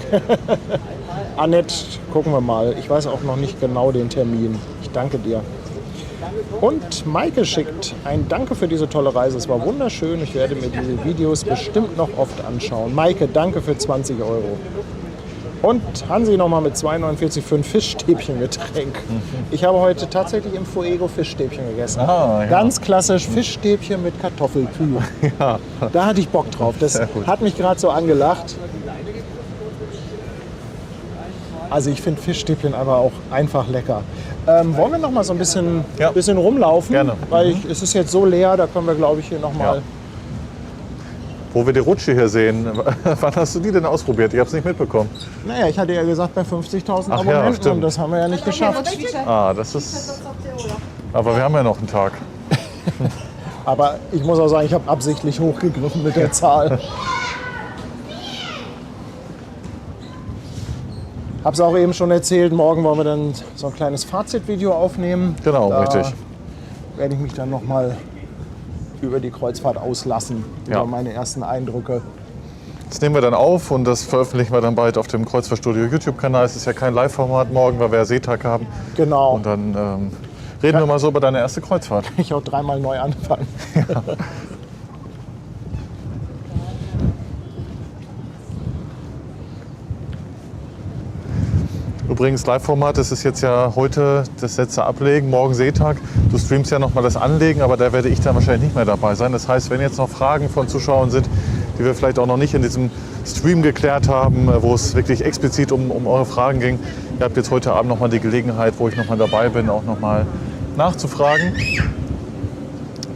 Annette, gucken wir mal. Ich weiß auch noch nicht genau den Termin. Ich danke dir. Und Maike schickt ein Danke für diese tolle Reise. Es war wunderschön. Ich werde mir diese Videos bestimmt noch oft anschauen. Maike, danke für 20 €. Und Hansi nochmal mit 2,49 € für ein Fischstäbchengetränk. Ich habe heute tatsächlich im Fuego Fischstäbchen gegessen. Ganz klassisch Fischstäbchen mit Kartoffelpü. Ja. Da hatte ich Bock drauf. Das hat mich gerade so angelacht. Also ich finde Fischstäbchen aber auch einfach lecker. Wollen wir noch mal so ein bisschen rumlaufen? Gerne. Weil es ist jetzt so leer, da können wir, glaube ich, hier noch mal Wo wir die Rutsche hier sehen, wann hast du die denn ausprobiert? Ich habe es nicht mitbekommen. Naja, ich hatte ja gesagt bei 50.000 Ach ja, Abonnenten stimmt. und das haben wir ja nicht geschafft. Ah, das ist... Aber wir haben ja noch einen Tag. Aber ich muss auch sagen, ich habe absichtlich hochgegriffen mit der Zahl. Hab's auch eben schon erzählt, morgen wollen wir dann so ein kleines Fazitvideo aufnehmen. Genau, Da richtig. werde ich mich dann nochmal über die Kreuzfahrt auslassen, Ja. über meine ersten Eindrücke. Das nehmen wir dann auf und das veröffentlichen wir dann bald auf dem Kreuzfahrtstudio YouTube-Kanal. Es ist ja kein Live-Format morgen, weil wir ja Seetag haben. Genau, Und dann reden wir mal so über deine erste Kreuzfahrt. ich auch dreimal neu anfangen. Übrigens, Live-Format, das ist jetzt ja heute das letzte Ablegen, morgen Seetag. Du streamst ja noch mal das Anlegen, aber da werde ich dann wahrscheinlich nicht mehr dabei sein. Das heißt, wenn jetzt noch Fragen von Zuschauern sind, die wir vielleicht auch noch nicht in diesem Stream geklärt haben, wo es wirklich explizit um eure Fragen ging, ihr habt jetzt heute Abend noch mal die Gelegenheit, wo ich noch mal dabei bin, auch noch mal nachzufragen.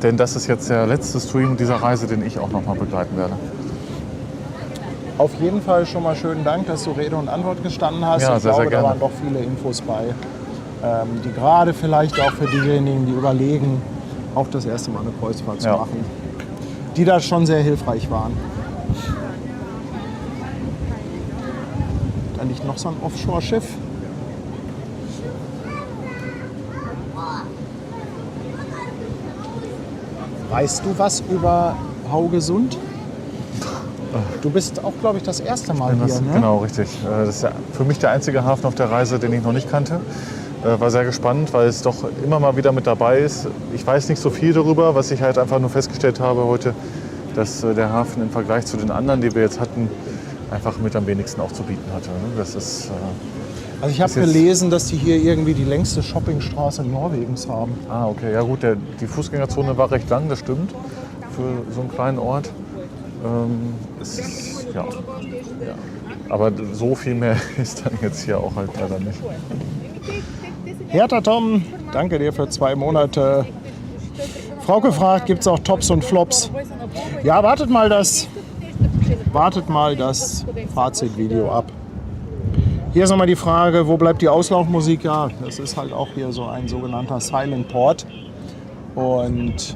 Denn das ist jetzt der letzte Stream dieser Reise, den ich auch noch mal begleiten werde. Auf jeden Fall schon mal schönen Dank, dass du Rede und Antwort gestanden hast. Ja, ich sehr, glaube, sehr gerne. da waren doch viele Infos bei, die gerade vielleicht auch für diejenigen, die überlegen, auch das erste Mal eine Kreuzfahrt zu Ja. machen, die da schon sehr hilfreich waren. Da liegt noch so ein Offshore-Schiff. Weißt du was über Haugesund? Du bist auch, glaube ich, das erste Mal hier, ne? Genau, richtig. Das ist ja für mich der einzige Hafen auf der Reise, den ich noch nicht kannte. War sehr gespannt, weil es doch immer mal wieder mit dabei ist. Ich weiß nicht so viel darüber, was ich halt einfach nur festgestellt habe heute, dass der Hafen im Vergleich zu den anderen, die wir jetzt hatten, einfach mit am wenigsten auch zu bieten hatte. Das ist, Also ich habe ist jetzt- gelesen, dass die hier irgendwie die längste Shoppingstraße Norwegens haben. okay, ja gut, die Fußgängerzone war recht lang, das stimmt, für so einen kleinen Ort. Ja. Aber so viel mehr ist dann jetzt hier auch halt leider nicht. Hertha Tom, danke dir für 2 Monate. Frauke fragt, gibt es auch Tops und Flops? Ja, wartet mal das Fazitvideo ab. Hier ist nochmal die Frage, wo bleibt die Auslaufmusik? Ja, das ist halt auch hier so ein sogenannter Silent Port. Und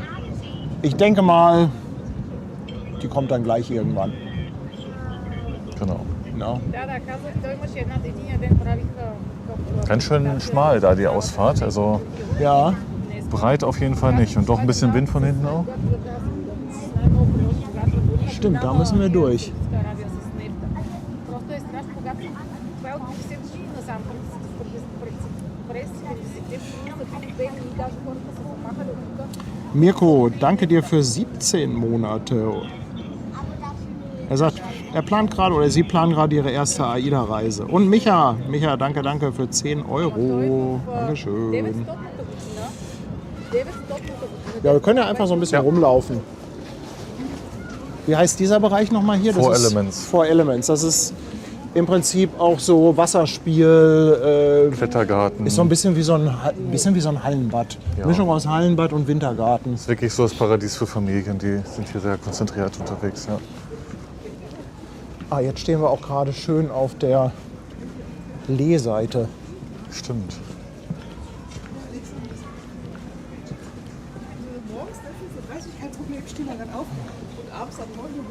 ich denke mal, die kommt dann gleich irgendwann. Genau. No. Ganz schön schmal da die Ausfahrt, also Ja, breit auf jeden Fall nicht. Und doch ein bisschen Wind von hinten auch. stimmt, da müssen wir durch. Mirko, danke dir für 17 Monate. Er sagt, er plant gerade oder sie planen gerade ihre erste AIDA-Reise. Und Micha, danke für 10 Euro. Dankeschön. Ja, wir können ja einfach so ein bisschen Ja. rumlaufen. Wie heißt dieser Bereich nochmal hier? Das Four ist Elements. Four Elements. Das ist im Prinzip auch so Wasserspiel. Klettergarten. Ist so ein bisschen wie so ein Hallenbad. Ja. Mischung aus Hallenbad und Wintergarten. ist wirklich so das Paradies für Familien, die sind hier sehr konzentriert unterwegs. Ja. Jetzt stehen wir auch gerade schön auf der Lehseite. Stimmt. Morgens 5:30 Uhr, kein Problem, stehen wir dann auf. Und abends ab 9 Uhr.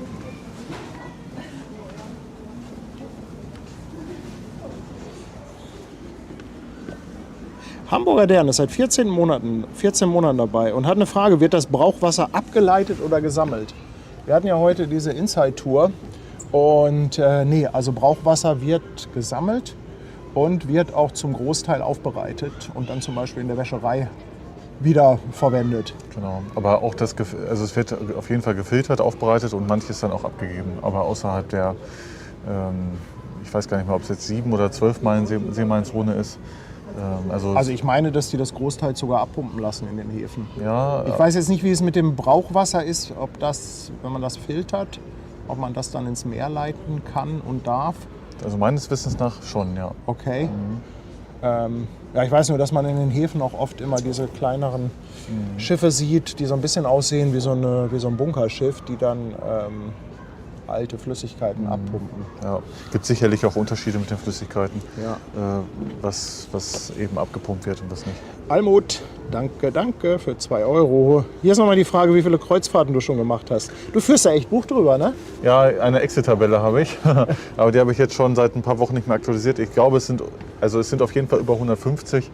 Hamburger Dern ist seit 14 Monaten dabei und hat eine Frage, wird das Brauchwasser abgeleitet oder gesammelt? Wir hatten ja heute diese Inside-Tour und also Brauchwasser wird gesammelt und wird auch zum Großteil aufbereitet und dann zum Beispiel in der Wäscherei wieder verwendet. Genau. Aber auch also es wird auf jeden Fall gefiltert, aufbereitet und manches dann auch abgegeben. Aber außerhalb der, ich weiß gar nicht mehr, ob es jetzt 7 oder 12 Meilen Seemeilen-Zone ist. Also ich meine, dass die das Großteil sogar abpumpen lassen in den Häfen. ja, Ich weiß jetzt nicht, wie es mit dem Brauchwasser ist, ob das, wenn man das filtert, ob man das dann ins Meer leiten kann und darf. also meines Wissens nach schon, ja. Okay. Ja, ich weiß nur, dass man in den Häfen auch oft immer diese kleineren Schiffe sieht, die so ein bisschen aussehen wie so ein Bunkerschiff, die dann alte Flüssigkeiten abpumpen. Ja, gibt sicherlich auch Unterschiede mit den Flüssigkeiten, Ja. was eben abgepumpt wird und was nicht. Almut, danke für 2 Euro. Hier ist nochmal die Frage, wie viele Kreuzfahrten du schon gemacht hast. Du führst ja echt Buch drüber, ne? Ja, eine Excel-Tabelle habe ich, aber die habe ich jetzt schon seit ein paar Wochen nicht mehr aktualisiert. Ich glaube, es sind auf jeden Fall über 150,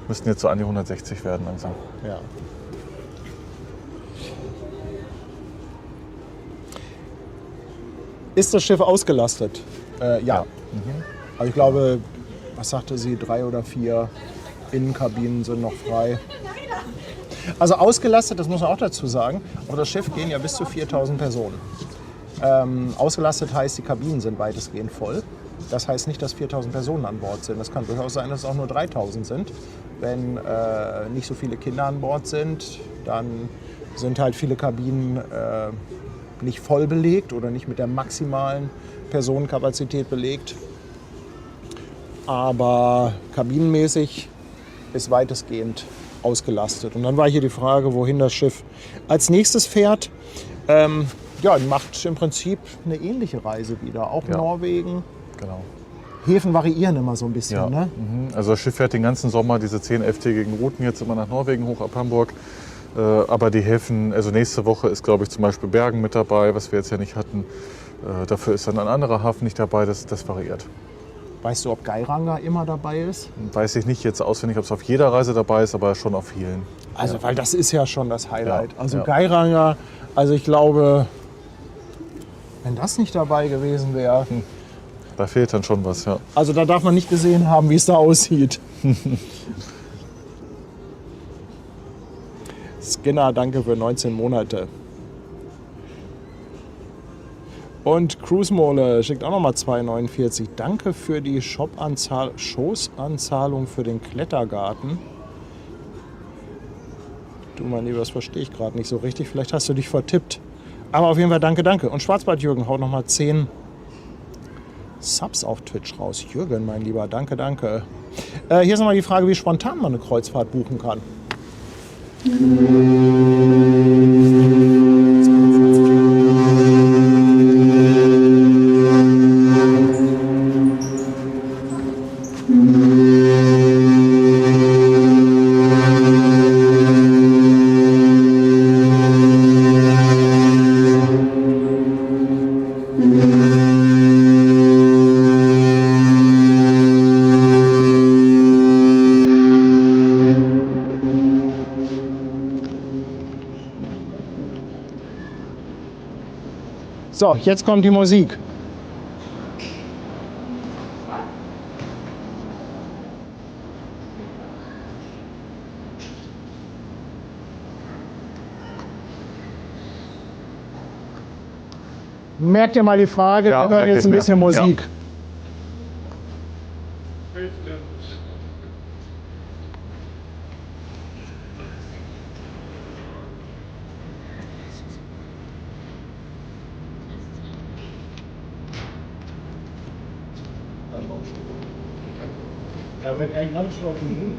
müssten jetzt so an die 160 werden langsam. Ja. Ist das Schiff ausgelastet? Ja. Also ich glaube, was sagte sie, 3 oder 4 Innenkabinen sind noch frei. Also ausgelastet, das muss man auch dazu sagen, auf das Schiff gehen ja bis zu 4000 Personen. Ausgelastet heißt, die Kabinen sind weitestgehend voll. Das heißt nicht, dass 4000 Personen an Bord sind. Das kann durchaus sein, dass es auch nur 3000 sind. Wenn nicht so viele Kinder an Bord sind, dann sind halt viele Kabinen nicht voll belegt oder nicht mit der maximalen Personenkapazität belegt. Aber kabinenmäßig ist weitestgehend ausgelastet. Und dann war hier die Frage, wohin das Schiff als nächstes fährt. Ja, macht im Prinzip eine ähnliche Reise wieder, auch Ja. Norwegen. Genau. Häfen variieren immer so ein bisschen, Ja. ne? Also das Schiff fährt den ganzen Sommer diese 10-, 11-tägigen Routen jetzt immer nach Norwegen hoch ab Hamburg. Aber die Häfen, also nächste Woche ist, glaube ich, zum Beispiel Bergen mit dabei, was wir jetzt ja nicht hatten. Dafür ist dann ein anderer Hafen nicht dabei, das variiert. Weißt du, ob Geiranger immer dabei ist? Weiß ich nicht jetzt auswendig, ob es auf jeder Reise dabei ist, aber schon auf vielen. Also, weil das ist ja schon das Highlight. Ja, Also ja. Geiranger, also ich glaube, wenn das nicht dabei gewesen wäre, Da fehlt dann schon was, ja. also da darf man nicht gesehen haben, wie es da aussieht. Skinner, danke für 19 Monate. Und Cruise Mole schickt auch nochmal 2,49. Danke für die Shop-Anzahlung für den Klettergarten. Du, mein Lieber, das verstehe ich gerade nicht so richtig. Vielleicht hast du dich vertippt. Aber auf jeden Fall danke. Und Schwarzbart-Jürgen haut nochmal 10 Subs auf Twitch raus. Jürgen, mein Lieber, danke. Hier ist nochmal die Frage, wie spontan man eine Kreuzfahrt buchen kann. So, jetzt kommt die Musik. Merkt ihr mal die Frage, Ja, wir hören jetzt ein merke ich bisschen mir. Musik. Da wird ein ganz schrocken.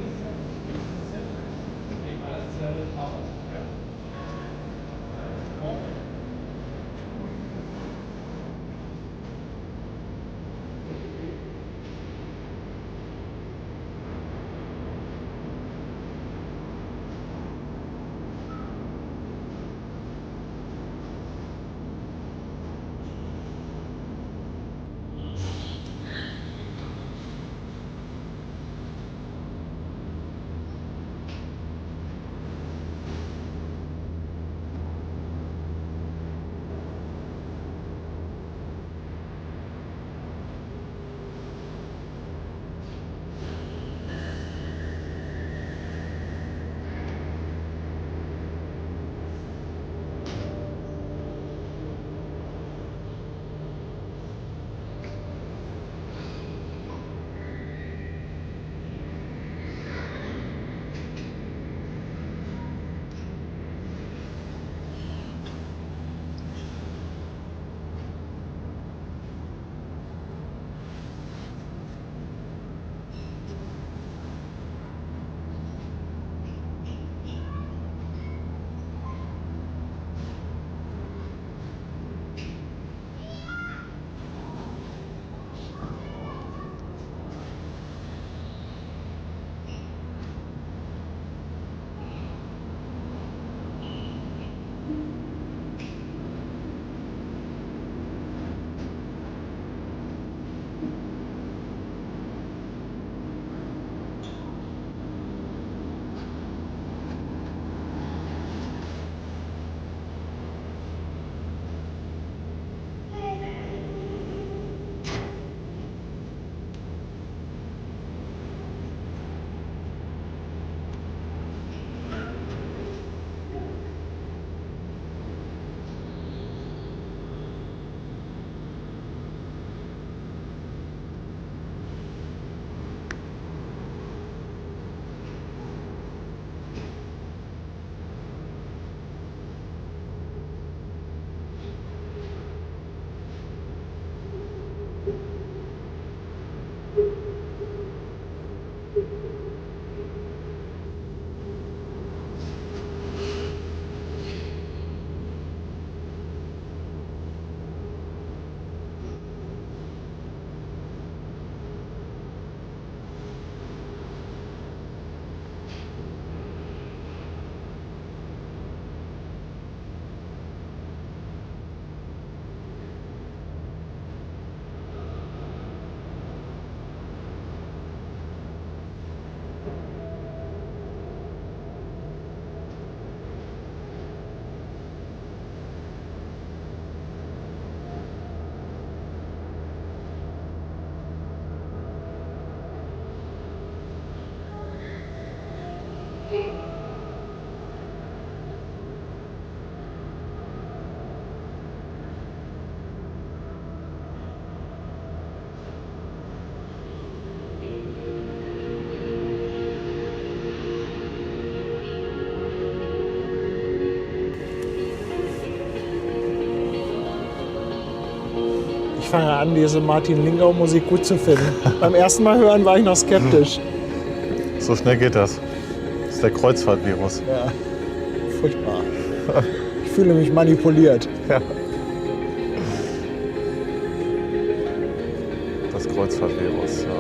Ich fange an, diese Martin-Lingau-Musik gut zu finden. Beim ersten Mal hören war ich noch skeptisch. So schnell geht das. Das ist der Kreuzfahrtvirus. Ja, furchtbar. Ich fühle mich manipuliert. Ja. Das Kreuzfahrtvirus, ja.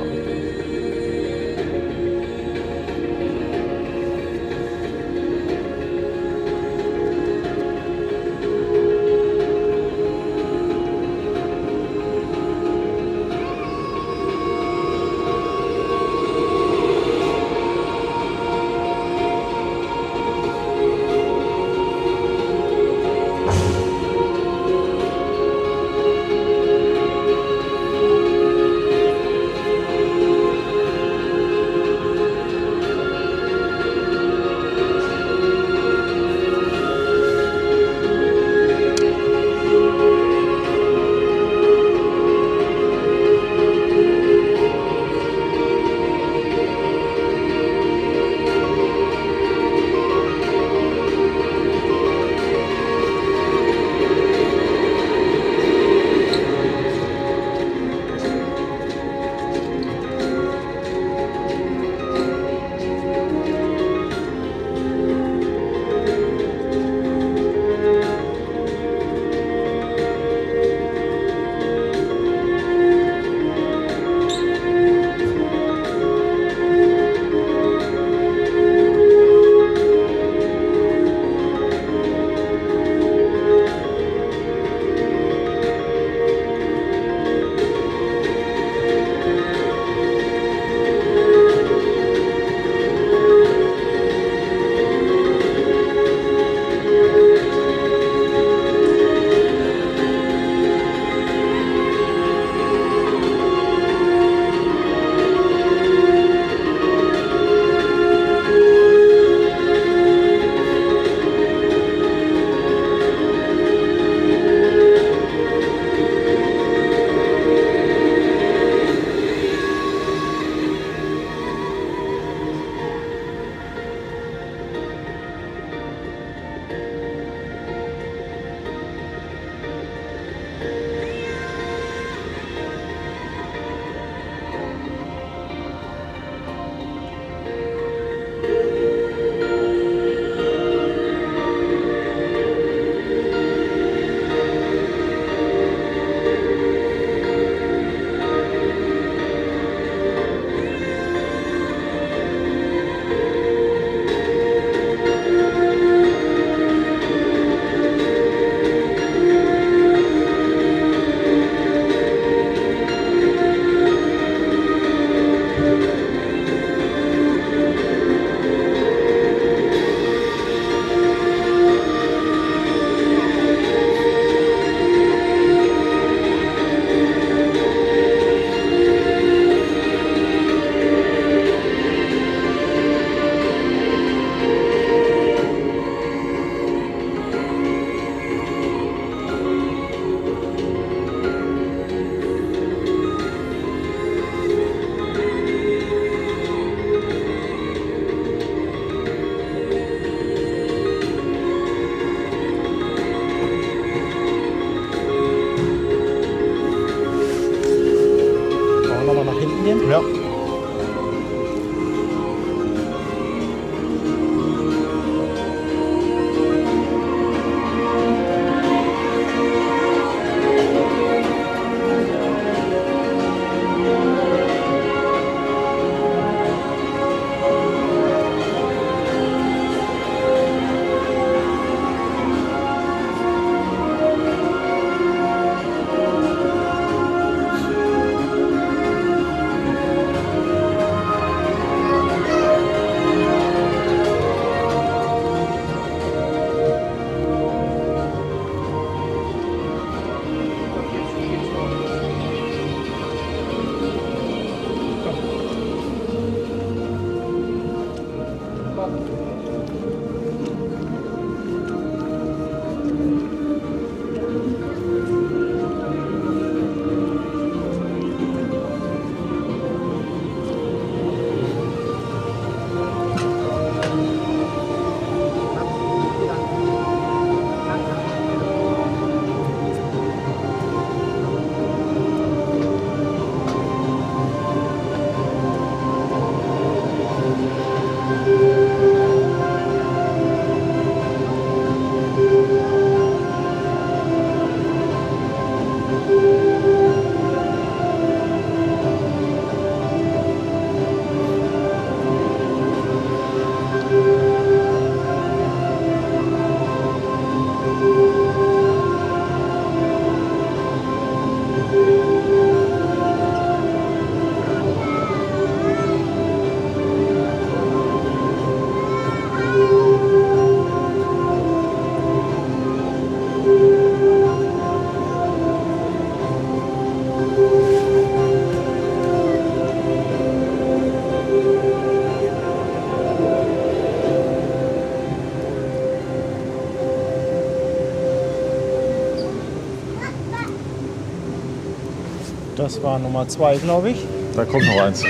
Das war Nummer 2, glaube ich. Da kommt noch eins.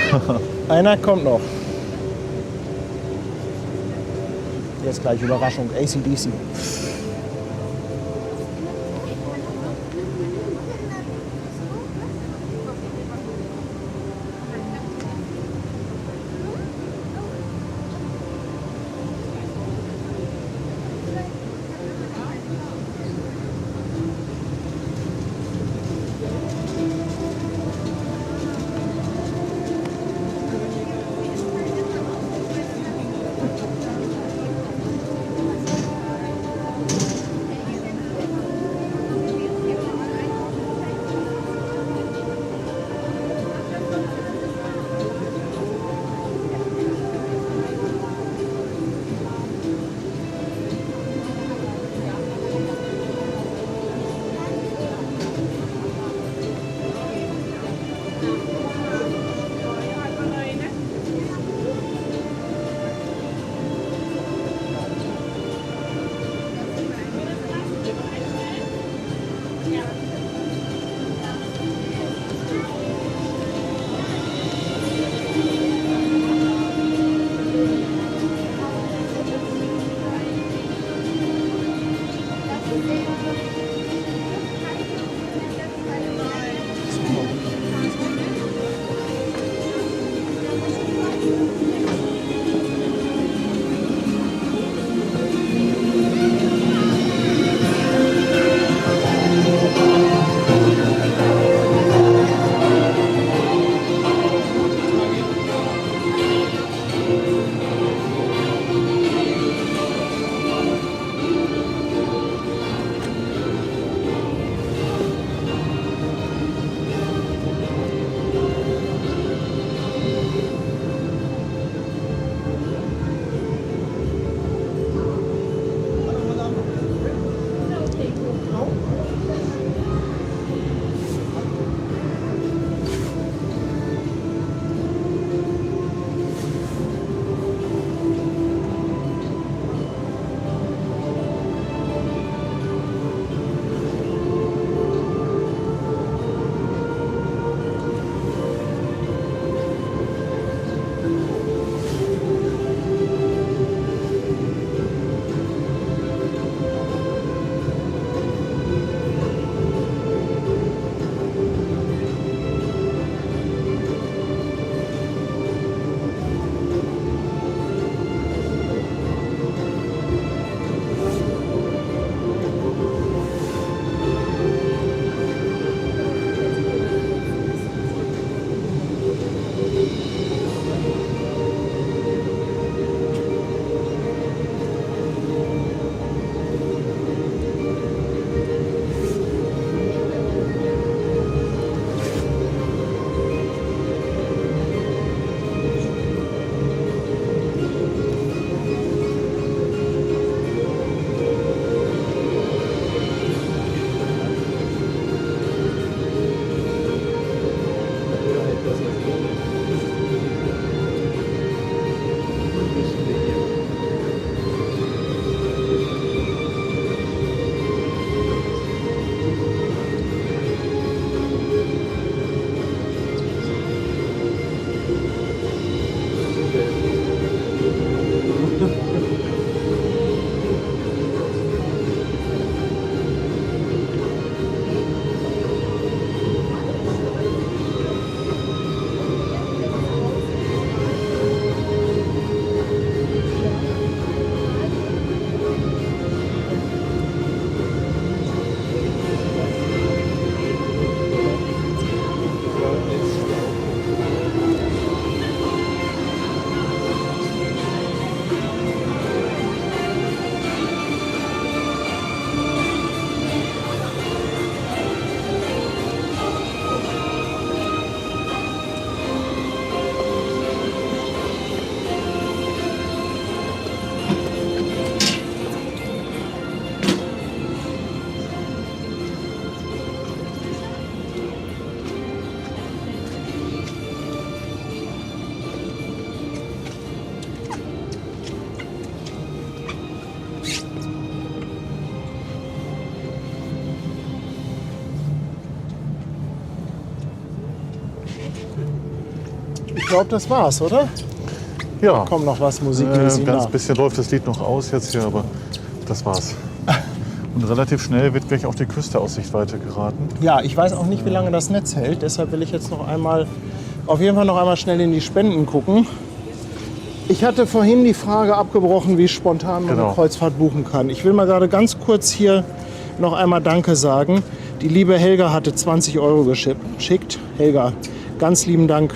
Einer kommt noch. Jetzt gleich Überraschung, AC/DC. glaube, das war's, oder? Ja, Kommt noch was musikmäßig ganz nach. bisschen läuft das Lied noch aus jetzt hier, aber das war's. Und relativ schnell wird gleich auch die Küsteaussicht geraten. Ja, ich weiß auch nicht, wie lange das Netz hält. Deshalb will ich jetzt auf jeden Fall noch einmal schnell in die Spenden gucken. Ich hatte vorhin die Frage abgebrochen, wie ich spontan mal eine Kreuzfahrt buchen kann. Ich will mal gerade ganz kurz hier noch einmal Danke sagen. Die liebe Helga hatte 20 € geschickt. Helga, ganz lieben Dank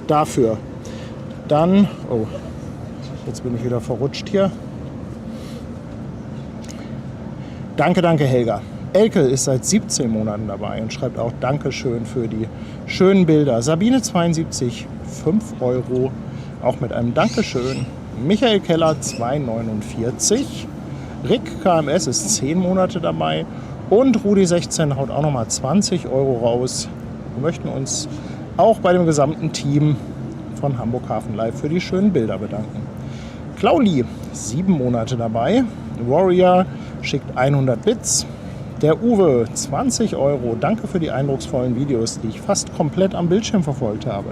dafür. Dann, oh, jetzt bin ich wieder verrutscht hier. Danke, danke Helga. Elke ist seit 17 Monaten dabei und schreibt auch Dankeschön für die schönen Bilder. Sabine 72, 5 €, auch mit einem Dankeschön. Michael Keller 2,49. Rick KMS ist 10 Monate dabei. Und Rudi 16 haut auch nochmal 20 € raus. Wir möchten uns auch bei dem gesamten Team von Hamburg Hafen Live für die schönen Bilder bedanken. Clauli, 7 Monate dabei. Warrior schickt 100 Bits. Der Uwe, 20 €. Danke für die eindrucksvollen Videos, die ich fast komplett am Bildschirm verfolgt habe.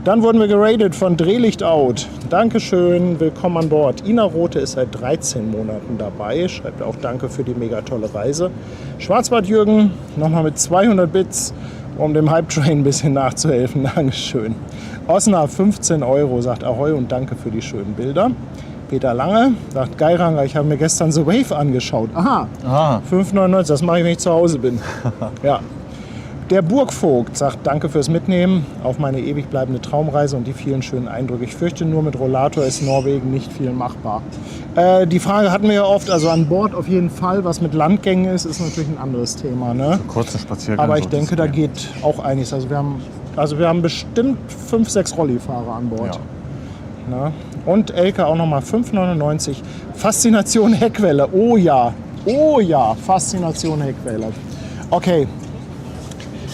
Dann wurden wir geradet von Drehlichtout. Dankeschön, willkommen an Bord. Ina Rote ist seit 13 Monaten dabei. Schreibt auch Danke für die mega tolle Reise. Schwarzbart Jürgen, nochmal mit 200 Bits, um dem Hype Train ein bisschen nachzuhelfen. Dankeschön. Osna, 15 €, sagt Ahoi und danke für die schönen Bilder. Peter Lange sagt, Geiranger, ich habe mir gestern The Wave angeschaut. Aha, 5,99, das mache ich, wenn ich zu Hause bin. Ja. Der Burgvogt sagt, danke fürs Mitnehmen auf meine ewig bleibende Traumreise und die vielen schönen Eindrücke. Ich fürchte, nur mit Rollator ist Norwegen nicht viel machbar. Die Frage hatten wir ja oft, also an Bord auf jeden Fall. Was mit Landgängen ist, ist natürlich ein anderes Thema. Ne? Kurzer Spaziergang. Aber ich denke, da geht auch einiges. Also wir haben bestimmt 5, 6 Rollifahrer an Bord. Ja. Na? Und Elke auch nochmal 5,99. Faszination Heckwelle. Oh ja, Faszination Heckwelle. Okay.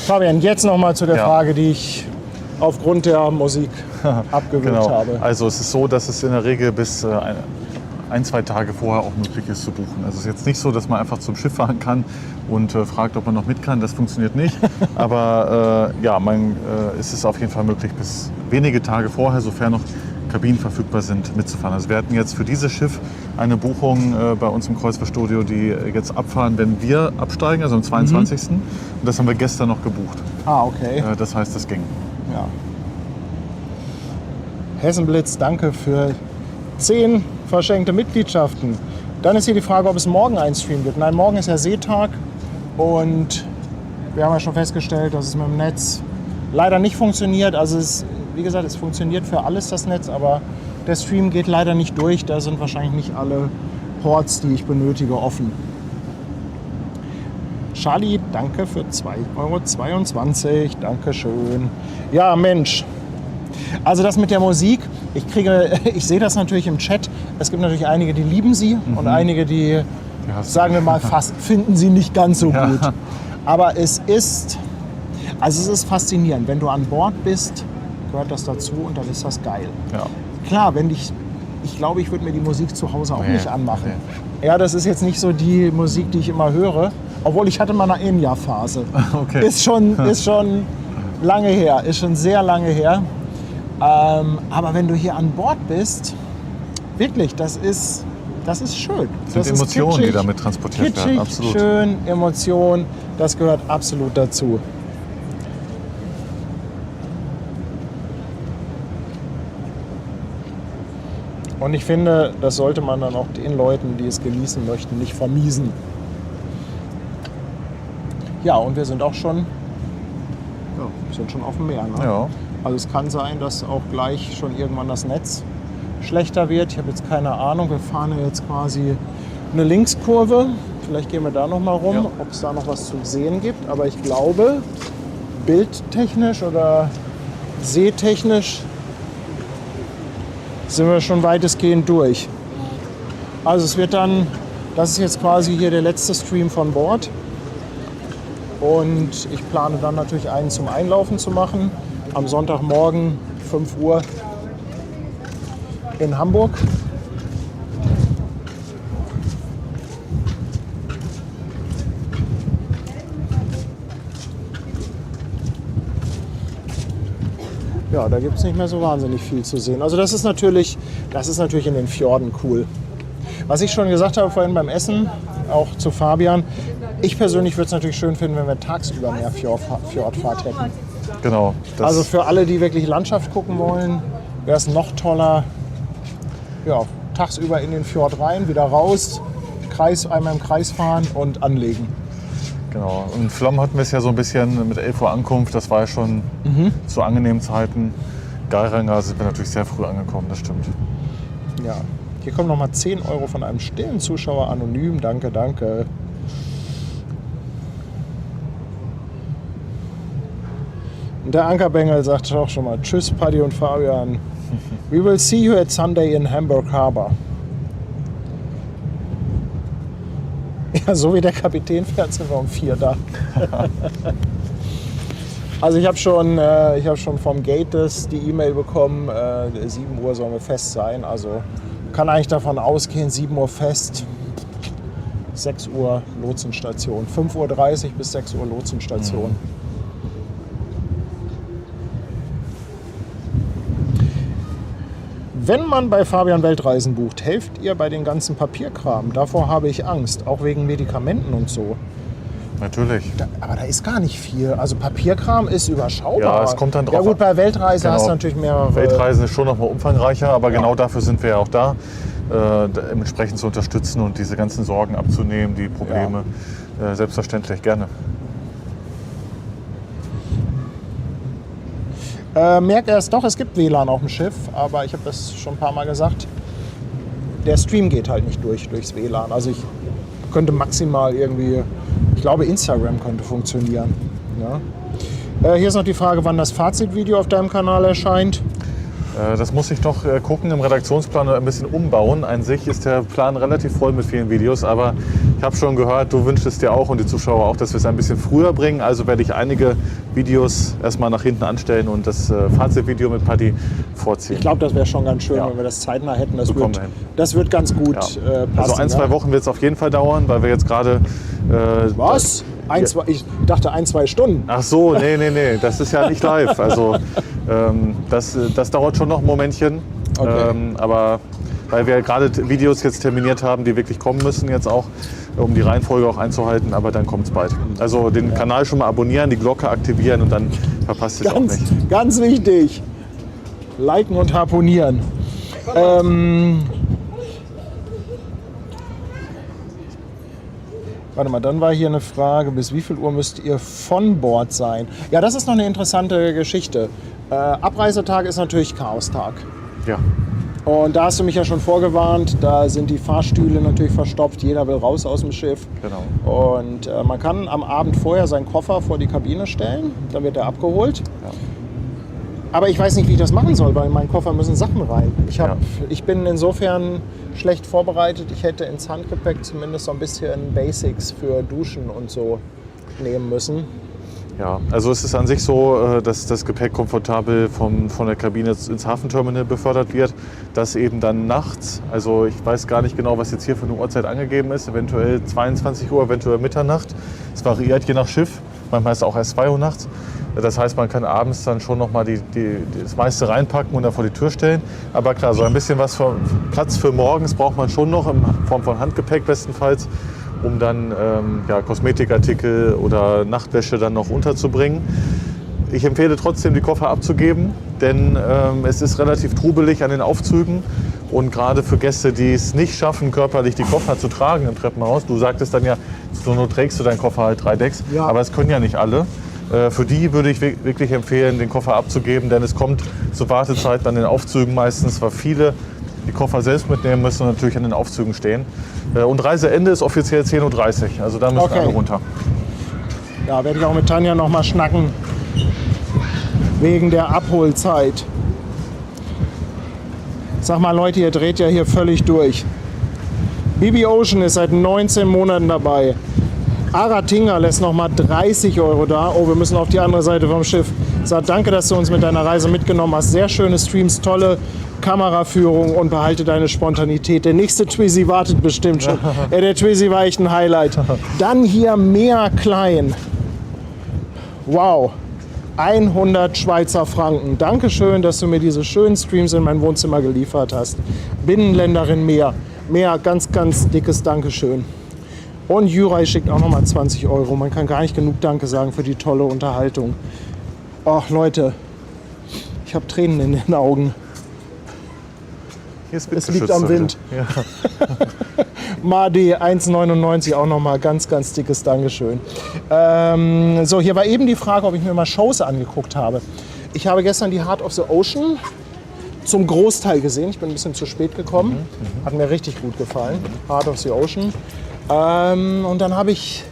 Fabian, jetzt noch mal zu der Frage, die ich aufgrund der Musik abgewöhnt habe. Also es ist so, dass es in der Regel bis 1-2 Tage vorher auch möglich ist zu buchen. Also es ist jetzt nicht so, dass man einfach zum Schiff fahren kann und fragt, ob man noch mit kann. Das funktioniert nicht. Aber es ist auf jeden Fall möglich, bis wenige Tage vorher, sofern noch Kabinen verfügbar sind, mitzufahren. Also wir hatten jetzt für dieses Schiff eine Buchung bei uns im Kreuzfahrtstudio, die jetzt abfahren, wenn wir absteigen, also am 22. Und das haben wir gestern noch gebucht. Ah, okay. Das heißt, das ging. Ja. Hessenblitz, danke für 10 verschenkte Mitgliedschaften. Dann ist hier die Frage, ob es morgen einen Stream gibt. Nein, morgen ist ja Seetag und wir haben ja schon festgestellt, dass es mit dem Netz leider nicht funktioniert. Also wie gesagt, es funktioniert für alles das Netz, aber der Stream geht leider nicht durch. Da sind wahrscheinlich nicht alle Ports, die ich benötige, offen. Charlie, danke für 2,22 €. Dankeschön. Ja, Mensch. Also das mit der Musik, ich sehe das natürlich im Chat. Es gibt natürlich einige, die lieben sie und einige, die, sagen wir mal, fast finden sie nicht ganz so gut. Aber es ist faszinierend. Wenn du an Bord bist, gehört das dazu und dann ist das geil. Ja. Klar, ich glaube, ich würde mir die Musik zu Hause auch nicht anmachen. Ja, das ist jetzt nicht so die Musik, die ich immer höre. Obwohl ich hatte mal eine Enya-Phase. Okay. Ist schon lange her, ist schon sehr lange her. Aber wenn du hier an Bord bist, wirklich, das ist schön. Das sind Emotionen, kitschig, die damit transportiert werden. Absolut. Schön, Emotionen, das gehört absolut dazu. Und ich finde, das sollte man dann auch den Leuten, die es genießen möchten, nicht vermiesen. Ja, und wir sind auch schon, auf dem Meer. Ne? Ja. Also es kann sein, dass auch gleich schon irgendwann das Netz schlechter wird. Ich habe jetzt keine Ahnung. Wir fahren ja jetzt quasi eine Linkskurve. Vielleicht gehen wir da noch mal rum, ob es da noch was zu sehen gibt. Aber ich glaube, bildtechnisch oder seetechnisch sind wir schon weitestgehend durch. Also es wird dann, das ist jetzt quasi hier der letzte Stream von Bord. Und ich plane dann natürlich einen zum Einlaufen zu machen. Am Sonntagmorgen 5 Uhr in Hamburg. Ja, da gibt es nicht mehr so wahnsinnig viel zu sehen. Also das ist natürlich in den Fjorden cool. Was ich schon gesagt habe vorhin beim Essen, auch zu Fabian, ich persönlich würde es natürlich schön finden, wenn wir tagsüber mehr Fjordfahrt hätten. Genau. Also für alle, die wirklich Landschaft gucken wollen, wäre es noch toller, tagsüber in den Fjord rein, wieder raus, einmal im Kreis fahren und anlegen. Genau. Und Flom hatten wir es ja so ein bisschen mit 11 Uhr Ankunft, das war ja schon zu angenehmen Zeiten. Geiranger sind wir natürlich sehr früh angekommen, das stimmt. Ja. Hier kommen nochmal 10 € von einem stillen Zuschauer anonym. Danke, danke. Und der Ankerbengel sagt auch schon mal Tschüss, Paddy und Fabian. We will see you at Sunday in Hamburg Harbor. Ja, so wie der Kapitän fährt, sind wir um 4 da. Also ich habe schon vom Gates die E-Mail bekommen, 7 Uhr sollen wir fest sein. Also kann eigentlich davon ausgehen, 7 Uhr fest, 6 Uhr Lotsenstation. 5:30 Uhr bis 6 Uhr Lotsenstation. Wenn man bei Fabian Weltreisen bucht, helft ihr bei den ganzen Papierkram. Davor habe ich Angst, auch wegen Medikamenten und so. Natürlich. Aber da ist gar nicht viel. Also Papierkram ist überschaubar. Ja, es kommt dann drauf an. Ja gut, bei Weltreise hast du Genau. natürlich mehrere... Weltreisen ist schon noch mal umfangreicher, aber genau dafür sind wir ja auch da, entsprechend zu unterstützen und diese ganzen Sorgen abzunehmen, die Probleme. Selbstverständlich gerne. Merk erst doch, es gibt WLAN auf dem Schiff, aber ich habe das schon ein paar Mal gesagt. Der Stream geht halt nicht durchs WLAN. Also ich könnte maximal irgendwie, ich glaube Instagram könnte funktionieren. Ja. Hier ist noch die Frage, wann das Fazitvideo auf deinem Kanal erscheint. Das muss ich noch gucken, im Redaktionsplan ein bisschen umbauen. An sich ist der Plan relativ voll mit vielen Videos, aber ich habe schon gehört, du wünschst es dir auch und die Zuschauer auch, dass wir es ein bisschen früher bringen. Also werde ich einige Videos erstmal nach hinten anstellen und das Fazitvideo mit Paddy vorziehen. Ich glaube, das wäre schon ganz schön, wenn wir das zeitnah hätten. Das wird ganz gut passen. Also 1-2 Wochen wird es auf jeden Fall dauern, weil wir jetzt gerade... Was? Ich dachte 1-2 Stunden. Ach so, nee, das ist ja nicht live. Also das dauert schon noch ein Momentchen. Okay. Aber weil wir gerade Videos jetzt terminiert haben, die wirklich kommen müssen jetzt auch, um die Reihenfolge auch einzuhalten, aber dann kommt es bald. Also den Kanal schon mal abonnieren, die Glocke aktivieren und dann verpasst ihr es auch nicht. Ganz wichtig. Liken und harponieren. Warte mal, dann war hier eine Frage, bis wie viel Uhr müsst ihr von Bord sein? Ja, das ist noch eine interessante Geschichte. Abreisetag ist natürlich Chaostag. Ja. Und da hast du mich ja schon vorgewarnt, da sind die Fahrstühle natürlich verstopft, jeder will raus aus dem Schiff. Genau. Und man kann am Abend vorher seinen Koffer vor die Kabine stellen, dann wird er abgeholt. Ja. Aber ich weiß nicht, wie ich das machen soll, weil in meinen Koffer müssen Sachen rein. Ich bin insofern schlecht vorbereitet. Ich hätte ins Handgepäck zumindest so ein bisschen Basics für Duschen und so nehmen müssen. Ja, also es ist an sich so, dass das Gepäck komfortabel von der Kabine ins Hafenterminal befördert wird, dass eben dann nachts, also ich weiß gar nicht genau, was jetzt hier für eine Uhrzeit angegeben ist, eventuell 22 Uhr, eventuell Mitternacht. Es variiert je nach Schiff, manchmal ist es auch erst 2 Uhr nachts. Das heißt, man kann abends dann schon noch mal das meiste reinpacken und dann vor die Tür stellen. Aber klar, so ein bisschen was für Platz für morgens braucht man schon noch, in Form von Handgepäck bestenfalls, um dann Kosmetikartikel oder Nachtwäsche dann noch unterzubringen. Ich empfehle trotzdem, die Koffer abzugeben, denn es ist relativ trubelig an den Aufzügen. Und gerade für Gäste, die es nicht schaffen, körperlich die Koffer zu tragen im Treppenhaus, du sagtest dann ja, so nur trägst du deinen Koffer halt 3 Decks, aber es können ja nicht alle. Für die würde ich wirklich empfehlen, den Koffer abzugeben, denn es kommt zu Wartezeiten an den Aufzügen meistens, weil viele die Koffer selbst mitnehmen müssen und natürlich an den Aufzügen stehen. Und Reiseende ist offiziell 10:30 Uhr, also da müssen alle runter. Ja, werde ich auch mit Tanja noch mal schnacken, wegen der Abholzeit. Sag mal Leute, ihr dreht ja hier völlig durch. BB Ocean ist seit 19 Monaten dabei. Aratinga lässt noch mal 30 € da. Oh, wir müssen auf die andere Seite vom Schiff. Sagt danke, dass du uns mit deiner Reise mitgenommen hast. Sehr schöne Streams, tolle Kameraführung und behalte deine Spontanität. Der nächste Twizzy wartet bestimmt schon. Der Twizzy war echt ein Highlight. Dann hier mehr klein. Wow. 100 Schweizer Franken. Dankeschön, dass du mir diese schönen Streams in mein Wohnzimmer geliefert hast. Binnenländerin Mehr. Mehr, ganz, ganz dickes Dankeschön. Und Juraj schickt auch nochmal 20 Euro. Man kann gar nicht genug Danke sagen für die tolle Unterhaltung. Ach Leute, ich habe Tränen in den Augen. Hier ist Es liegt am Wind. Ja. Madi 1,99 auch nochmal ganz, ganz dickes Dankeschön. So, hier war eben die Frage, ob ich mir mal Shows angeguckt habe. Ich habe gestern die Heart of the Ocean zum Großteil gesehen. Ich bin ein bisschen zu spät gekommen. Hat mir richtig gut gefallen. Heart of the Ocean. Und dann habe ich,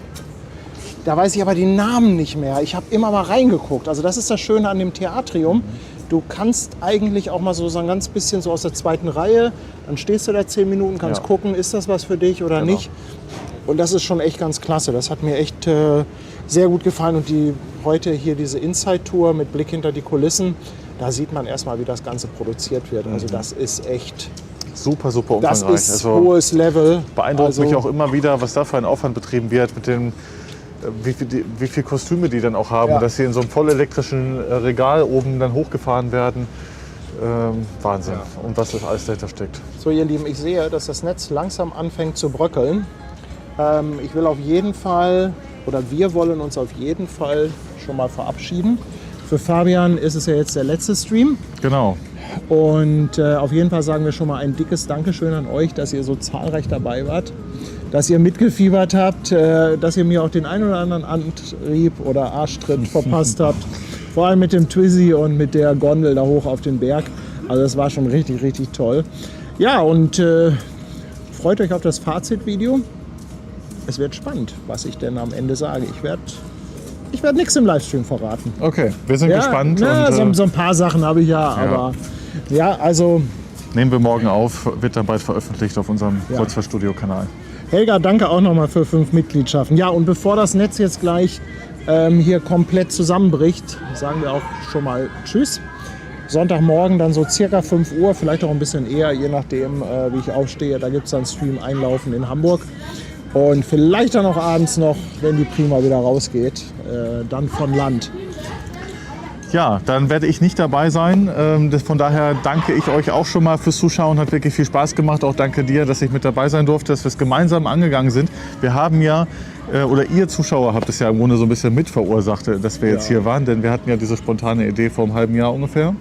da weiß ich aber die Namen nicht mehr. Ich habe immer mal reingeguckt. Also das ist das Schöne an dem Theatrium. Du kannst eigentlich auch mal so ein ganz bisschen so aus der zweiten Reihe, dann stehst du da 10 Minuten, kannst gucken, ist das was für dich oder nicht. Und das ist schon echt ganz klasse. Das hat mir echt sehr gut gefallen. Und heute hier diese Inside-Tour mit Blick hinter die Kulissen, da sieht man erstmal, wie das Ganze produziert wird. Also das ist echt super, super umfangreich. Das ist hohes Level. Beeindruckt mich auch immer wieder, was da für ein Aufwand betrieben wird mit dem wie viel Kostüme die dann auch haben, dass sie in so einem vollelektrischen Regal oben dann hochgefahren werden. Wahnsinn. Und was das alles dahinter steckt. So ihr Lieben, ich sehe, dass das Netz langsam anfängt zu bröckeln. Ich will auf jeden Fall, oder wir wollen uns auf jeden Fall schon mal verabschieden. Für Fabian ist es ja jetzt der letzte Stream. Genau. Und auf jeden Fall sagen wir schon mal ein dickes Dankeschön an euch, dass ihr so zahlreich dabei wart. Dass ihr mitgefiebert habt, dass ihr mir auch den einen oder anderen Antrieb oder Arschtritt verpasst habt. Vor allem mit dem Twizy und mit der Gondel da hoch auf den Berg. Also das war schon richtig, richtig toll. Ja, und freut euch auf das Fazitvideo. Es wird spannend, was ich denn am Ende sage. Ich werd nichts im Livestream verraten. Okay, wir sind gespannt. Ja, und, so ein paar Sachen habe ich aber ja, also... Nehmen wir morgen auf, wird dann bald veröffentlicht auf unserem Kreuzfahrtstudio-Kanal. Helga, danke auch nochmal für 5 Mitgliedschaften. Ja, und bevor das Netz jetzt gleich hier komplett zusammenbricht, sagen wir auch schon mal Tschüss. Sonntagmorgen dann so circa 5 Uhr, vielleicht auch ein bisschen eher, je nachdem, wie ich aufstehe. Da gibt es dann Stream Einlaufen in Hamburg. Und vielleicht dann auch abends noch, wenn die Prima wieder rausgeht, dann von Land. Ja, dann werde ich nicht dabei sein. Von daher danke ich euch auch schon mal fürs Zuschauen. Hat wirklich viel Spaß gemacht. Auch danke dir, dass ich mit dabei sein durfte, dass wir es gemeinsam angegangen sind. Wir haben ja, oder ihr Zuschauer habt es ja im Grunde so ein bisschen mitverursacht, dass wir jetzt hier waren. Denn wir hatten ja diese spontane Idee vor einem halben Jahr ungefähr.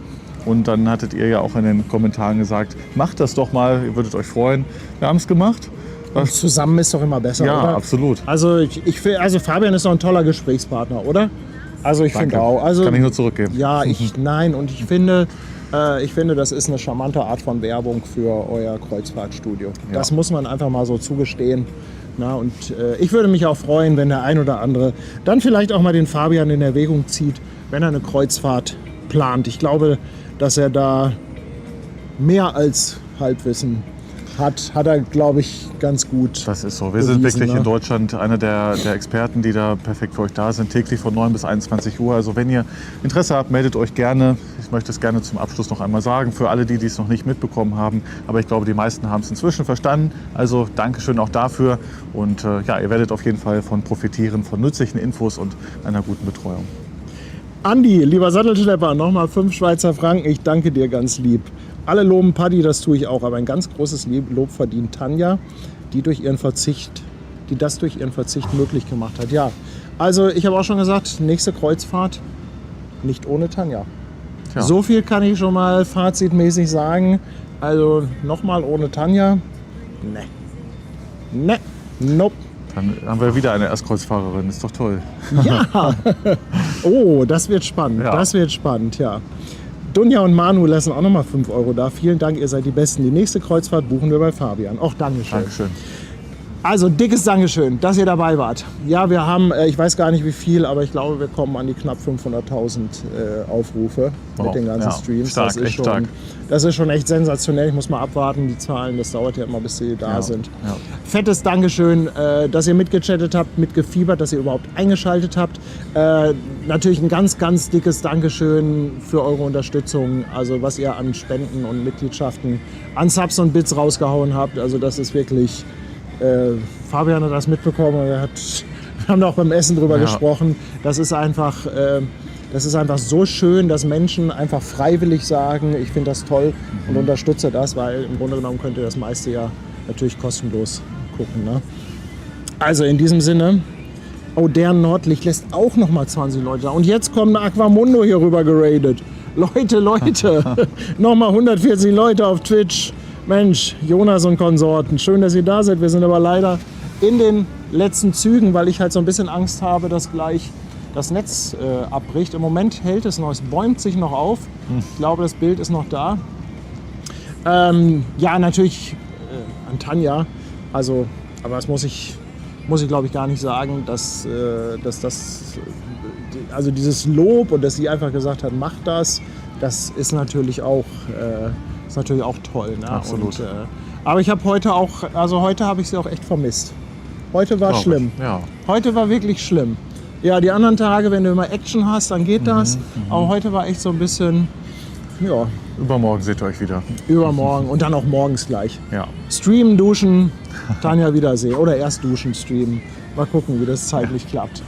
Und dann hattet ihr ja auch in den Kommentaren gesagt, macht das doch mal, ihr würdet euch freuen. Wir haben es gemacht. Und zusammen ist doch immer besser, ja, oder? Ja, absolut. Also, also Fabian ist doch ein toller Gesprächspartner, oder? Also ich finde auch. Also, kann ich nur zurückgeben. Ja, nein. Und ich finde, das ist eine charmante Art von Werbung für euer Kreuzfahrtstudio. Ja. Das muss man einfach mal so zugestehen. Na, und ich würde mich auch freuen, wenn der ein oder andere dann vielleicht auch mal den Fabian in Erwägung zieht, wenn er eine Kreuzfahrt plant. Ich glaube, dass er da mehr als Halbwissen hat er, glaube ich, ganz gut. Das ist so. Wir sind wirklich in Deutschland einer der Experten, die da perfekt für euch da sind. Täglich von 9 bis 21 Uhr. Also wenn ihr Interesse habt, meldet euch gerne. Ich möchte es gerne zum Abschluss noch einmal sagen, für alle, die es noch nicht mitbekommen haben. Aber ich glaube, die meisten haben es inzwischen verstanden. Also Dankeschön auch dafür. Und ja, ihr werdet auf jeden Fall von profitieren, von nützlichen Infos und einer guten Betreuung. Andi, lieber Sattelschlepper, nochmal 5 Schweizer Franken. Ich danke dir ganz lieb. Alle loben Paddy, das tue ich auch, aber ein ganz großes Lob verdient Tanja, die das durch ihren Verzicht möglich gemacht hat. Ja, also ich habe auch schon gesagt, nächste Kreuzfahrt nicht ohne Tanja. Ja. So viel kann ich schon mal fazitmäßig sagen. Also nochmal ohne Tanja? Ne, nope. Dann haben wir wieder eine Erstkreuzfahrerin, ist doch toll. Ja, oh, das wird spannend, ja. Dunja und Manu lassen auch nochmal 5 Euro da. Vielen Dank, ihr seid die Besten. Die nächste Kreuzfahrt buchen wir bei Fabian. Auch Dankeschön. Dankeschön. Also dickes Dankeschön, dass ihr dabei wart. Ja, wir haben, ich weiß gar nicht wie viel, aber ich glaube, wir kommen an die knapp 500.000 Aufrufe mit den ganzen Streams. Stark, stark. Das ist schon echt sensationell. Ich muss mal abwarten, die Zahlen, das dauert ja immer, bis sie da sind. Ja. Fettes Dankeschön, dass ihr mitgechattet habt, mitgefiebert, dass ihr überhaupt eingeschaltet habt. Natürlich ein ganz, ganz dickes Dankeschön für eure Unterstützung, also was ihr an Spenden und Mitgliedschaften, an Subs und Bits rausgehauen habt. Also das ist wirklich... Fabian hat das mitbekommen, wir haben auch beim Essen drüber gesprochen. Das ist einfach, das ist einfach so schön, dass Menschen einfach freiwillig sagen, ich finde das toll und unterstütze das, weil im Grunde genommen könnt ihr das meiste ja natürlich kostenlos gucken. Ne? Also in diesem Sinne, oh, der Nordlicht lässt auch noch mal 20 Leute da. Und jetzt kommt ein Aquamundo hier rüber geradet. Leute, nochmal 140 Leute auf Twitch. Mensch, Jonas und Konsorten, schön, dass ihr da seid. Wir sind aber leider in den letzten Zügen, weil ich halt so ein bisschen Angst habe, dass gleich das Netz abbricht. Im Moment hält es noch, es bäumt sich noch auf. Ich glaube, das Bild ist noch da. Ja, natürlich an Tanja, also, aber das muss ich glaube ich gar nicht sagen, dass das, also dieses Lob und dass sie einfach gesagt hat, mach das, das ist natürlich auch toll. Ne? Absolut. Und, aber ich habe heute habe ich sie auch echt vermisst. Heute war schlimm. Ja. Heute war wirklich schlimm. Ja, die anderen Tage, wenn du immer Action hast, dann geht das. Aber heute war echt so ein bisschen, ja. Übermorgen seht ihr euch wieder. Übermorgen und dann auch morgens gleich. Ja. Streamen, duschen, Tanja wiedersehen. Oder erst duschen, streamen. Mal gucken, wie das zeitlich klappt.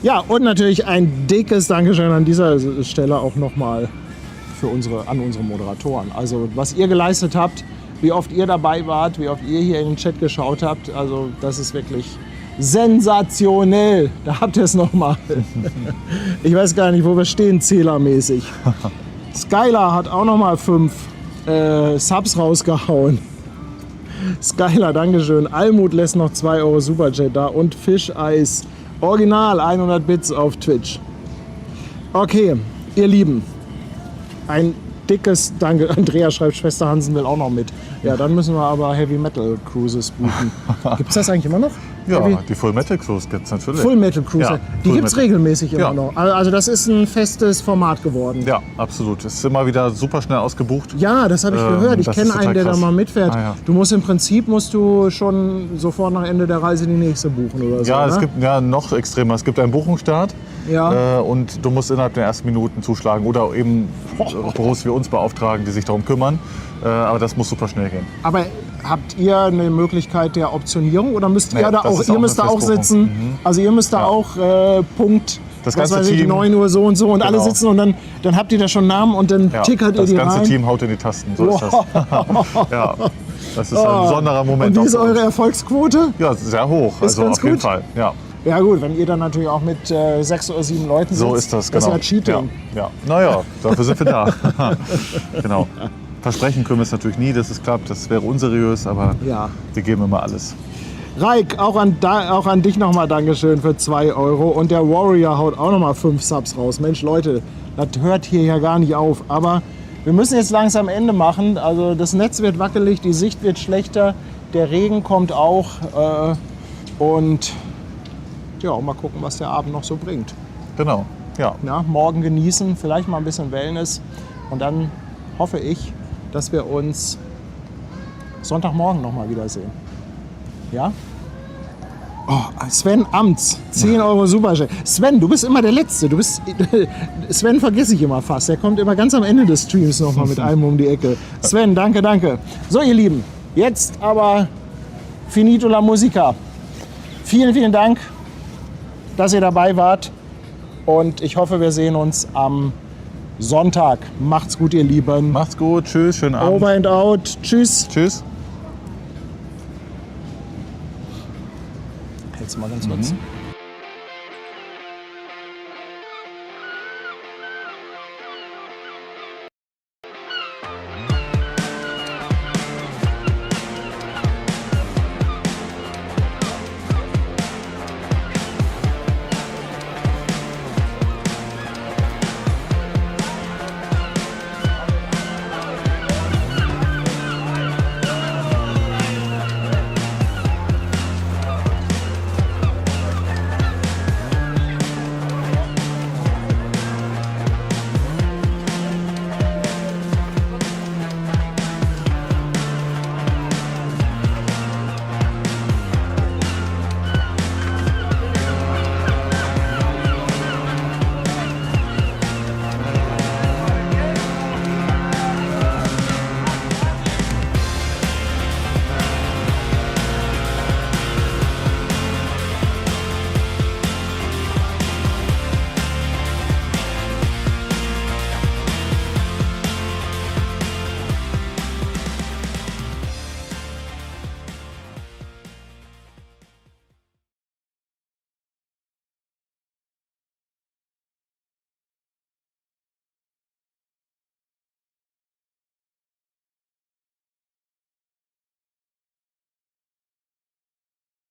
Ja, und natürlich ein dickes Dankeschön an dieser Stelle auch nochmal an unsere Moderatoren. Also was ihr geleistet habt, wie oft ihr dabei wart, wie oft ihr hier in den Chat geschaut habt. Also das ist wirklich sensationell. Da habt ihr es nochmal. Ich weiß gar nicht, wo wir stehen, zählermäßig. Skylar hat auch nochmal 5 Subs rausgehauen. Skylar, Dankeschön. Almut lässt noch 2 Euro Superchat da und Fischeis. Original 100 Bits auf Twitch. Okay, ihr Lieben. Ein dickes Danke. Andrea schreibt, Schwester Hansen will auch noch mit. Ja, dann müssen wir aber Heavy Metal Cruises buchen. Gibt es das eigentlich immer noch? Ja, die Full Metal Cruise gibt es natürlich. Full Metal Cruise, Ja, die Full gibt es Metal. regelmäßig immer Ja. noch. Also das ist ein festes Format geworden. Ja, absolut. Es ist immer wieder super schnell ausgebucht. Ja, das habe ich gehört. Ich das kenne ist total einen, der da krass. mal mitfährt. Ah, ja. Du musst schon sofort nach Ende der Reise die nächste buchen oder so. Ja, ne? es gibt noch extremer. Es gibt einen Buchungsstart Ja. und du musst innerhalb der ersten Minuten zuschlagen oder eben Büros wie uns beauftragen, die sich darum kümmern. Aber das muss super schnell gehen. Aber habt ihr eine Möglichkeit der Optionierung oder müsst Nee, ihr da das auch, ist ihr auch müsst da eine auch Festbuchung. sitzen? Also ihr müsst da auch Punkt, Das was ganze weiß ich, Team. 9 Uhr so und so und alle Genau. sitzen und dann habt ihr da schon Namen und dann Ja, tickert ihr das die ganze rein. Team haut in die Tasten. So ist das. Ja, das ist ein besonderer Moment. Und wie ist auch für uns. eure Erfolgsquote? Ja, sehr hoch. Ist Also ganz auf jeden gut. Fall. Ja, Ja gut, wenn ihr dann natürlich auch mit 6 oder 7 Leuten sitzt, so ist das. das Genau. ist ja Cheating. Ja. Naja, dafür sind wir da. Genau. Versprechen können wir es natürlich nie, dass es klappt. Das wäre unseriös, aber Ja. wir geben immer alles. Raik, auch an dich nochmal Dankeschön für 2 Euro. Und der Warrior haut auch nochmal 5 Subs raus. Mensch, Leute, das hört hier ja gar nicht auf. Aber wir müssen jetzt langsam Ende machen. Also das Netz wird wackelig, die Sicht wird schlechter, der Regen kommt auch. Und ja, mal gucken, was der Abend noch so bringt. Genau. Ja. Ja, morgen genießen, vielleicht mal ein bisschen Wellness. Und dann hoffe ich, dass wir uns Sonntagmorgen nochmal wiedersehen. Ja? Oh, Sven Amts, 10 Euro Superchat. Sven, du bist immer der Letzte. Sven vergesse ich immer fast. Der kommt immer ganz am Ende des Streams nochmal mit einem um die Ecke. Sven, danke, danke. So, ihr Lieben, jetzt aber finito la musica. Vielen, vielen Dank, dass ihr dabei wart. Und ich hoffe, wir sehen uns am Sonntag. Macht's gut, ihr Lieben. Macht's gut. Tschüss. Schönen Abend. Over and out. Tschüss. Tschüss. Hältst du mal ganz kurz.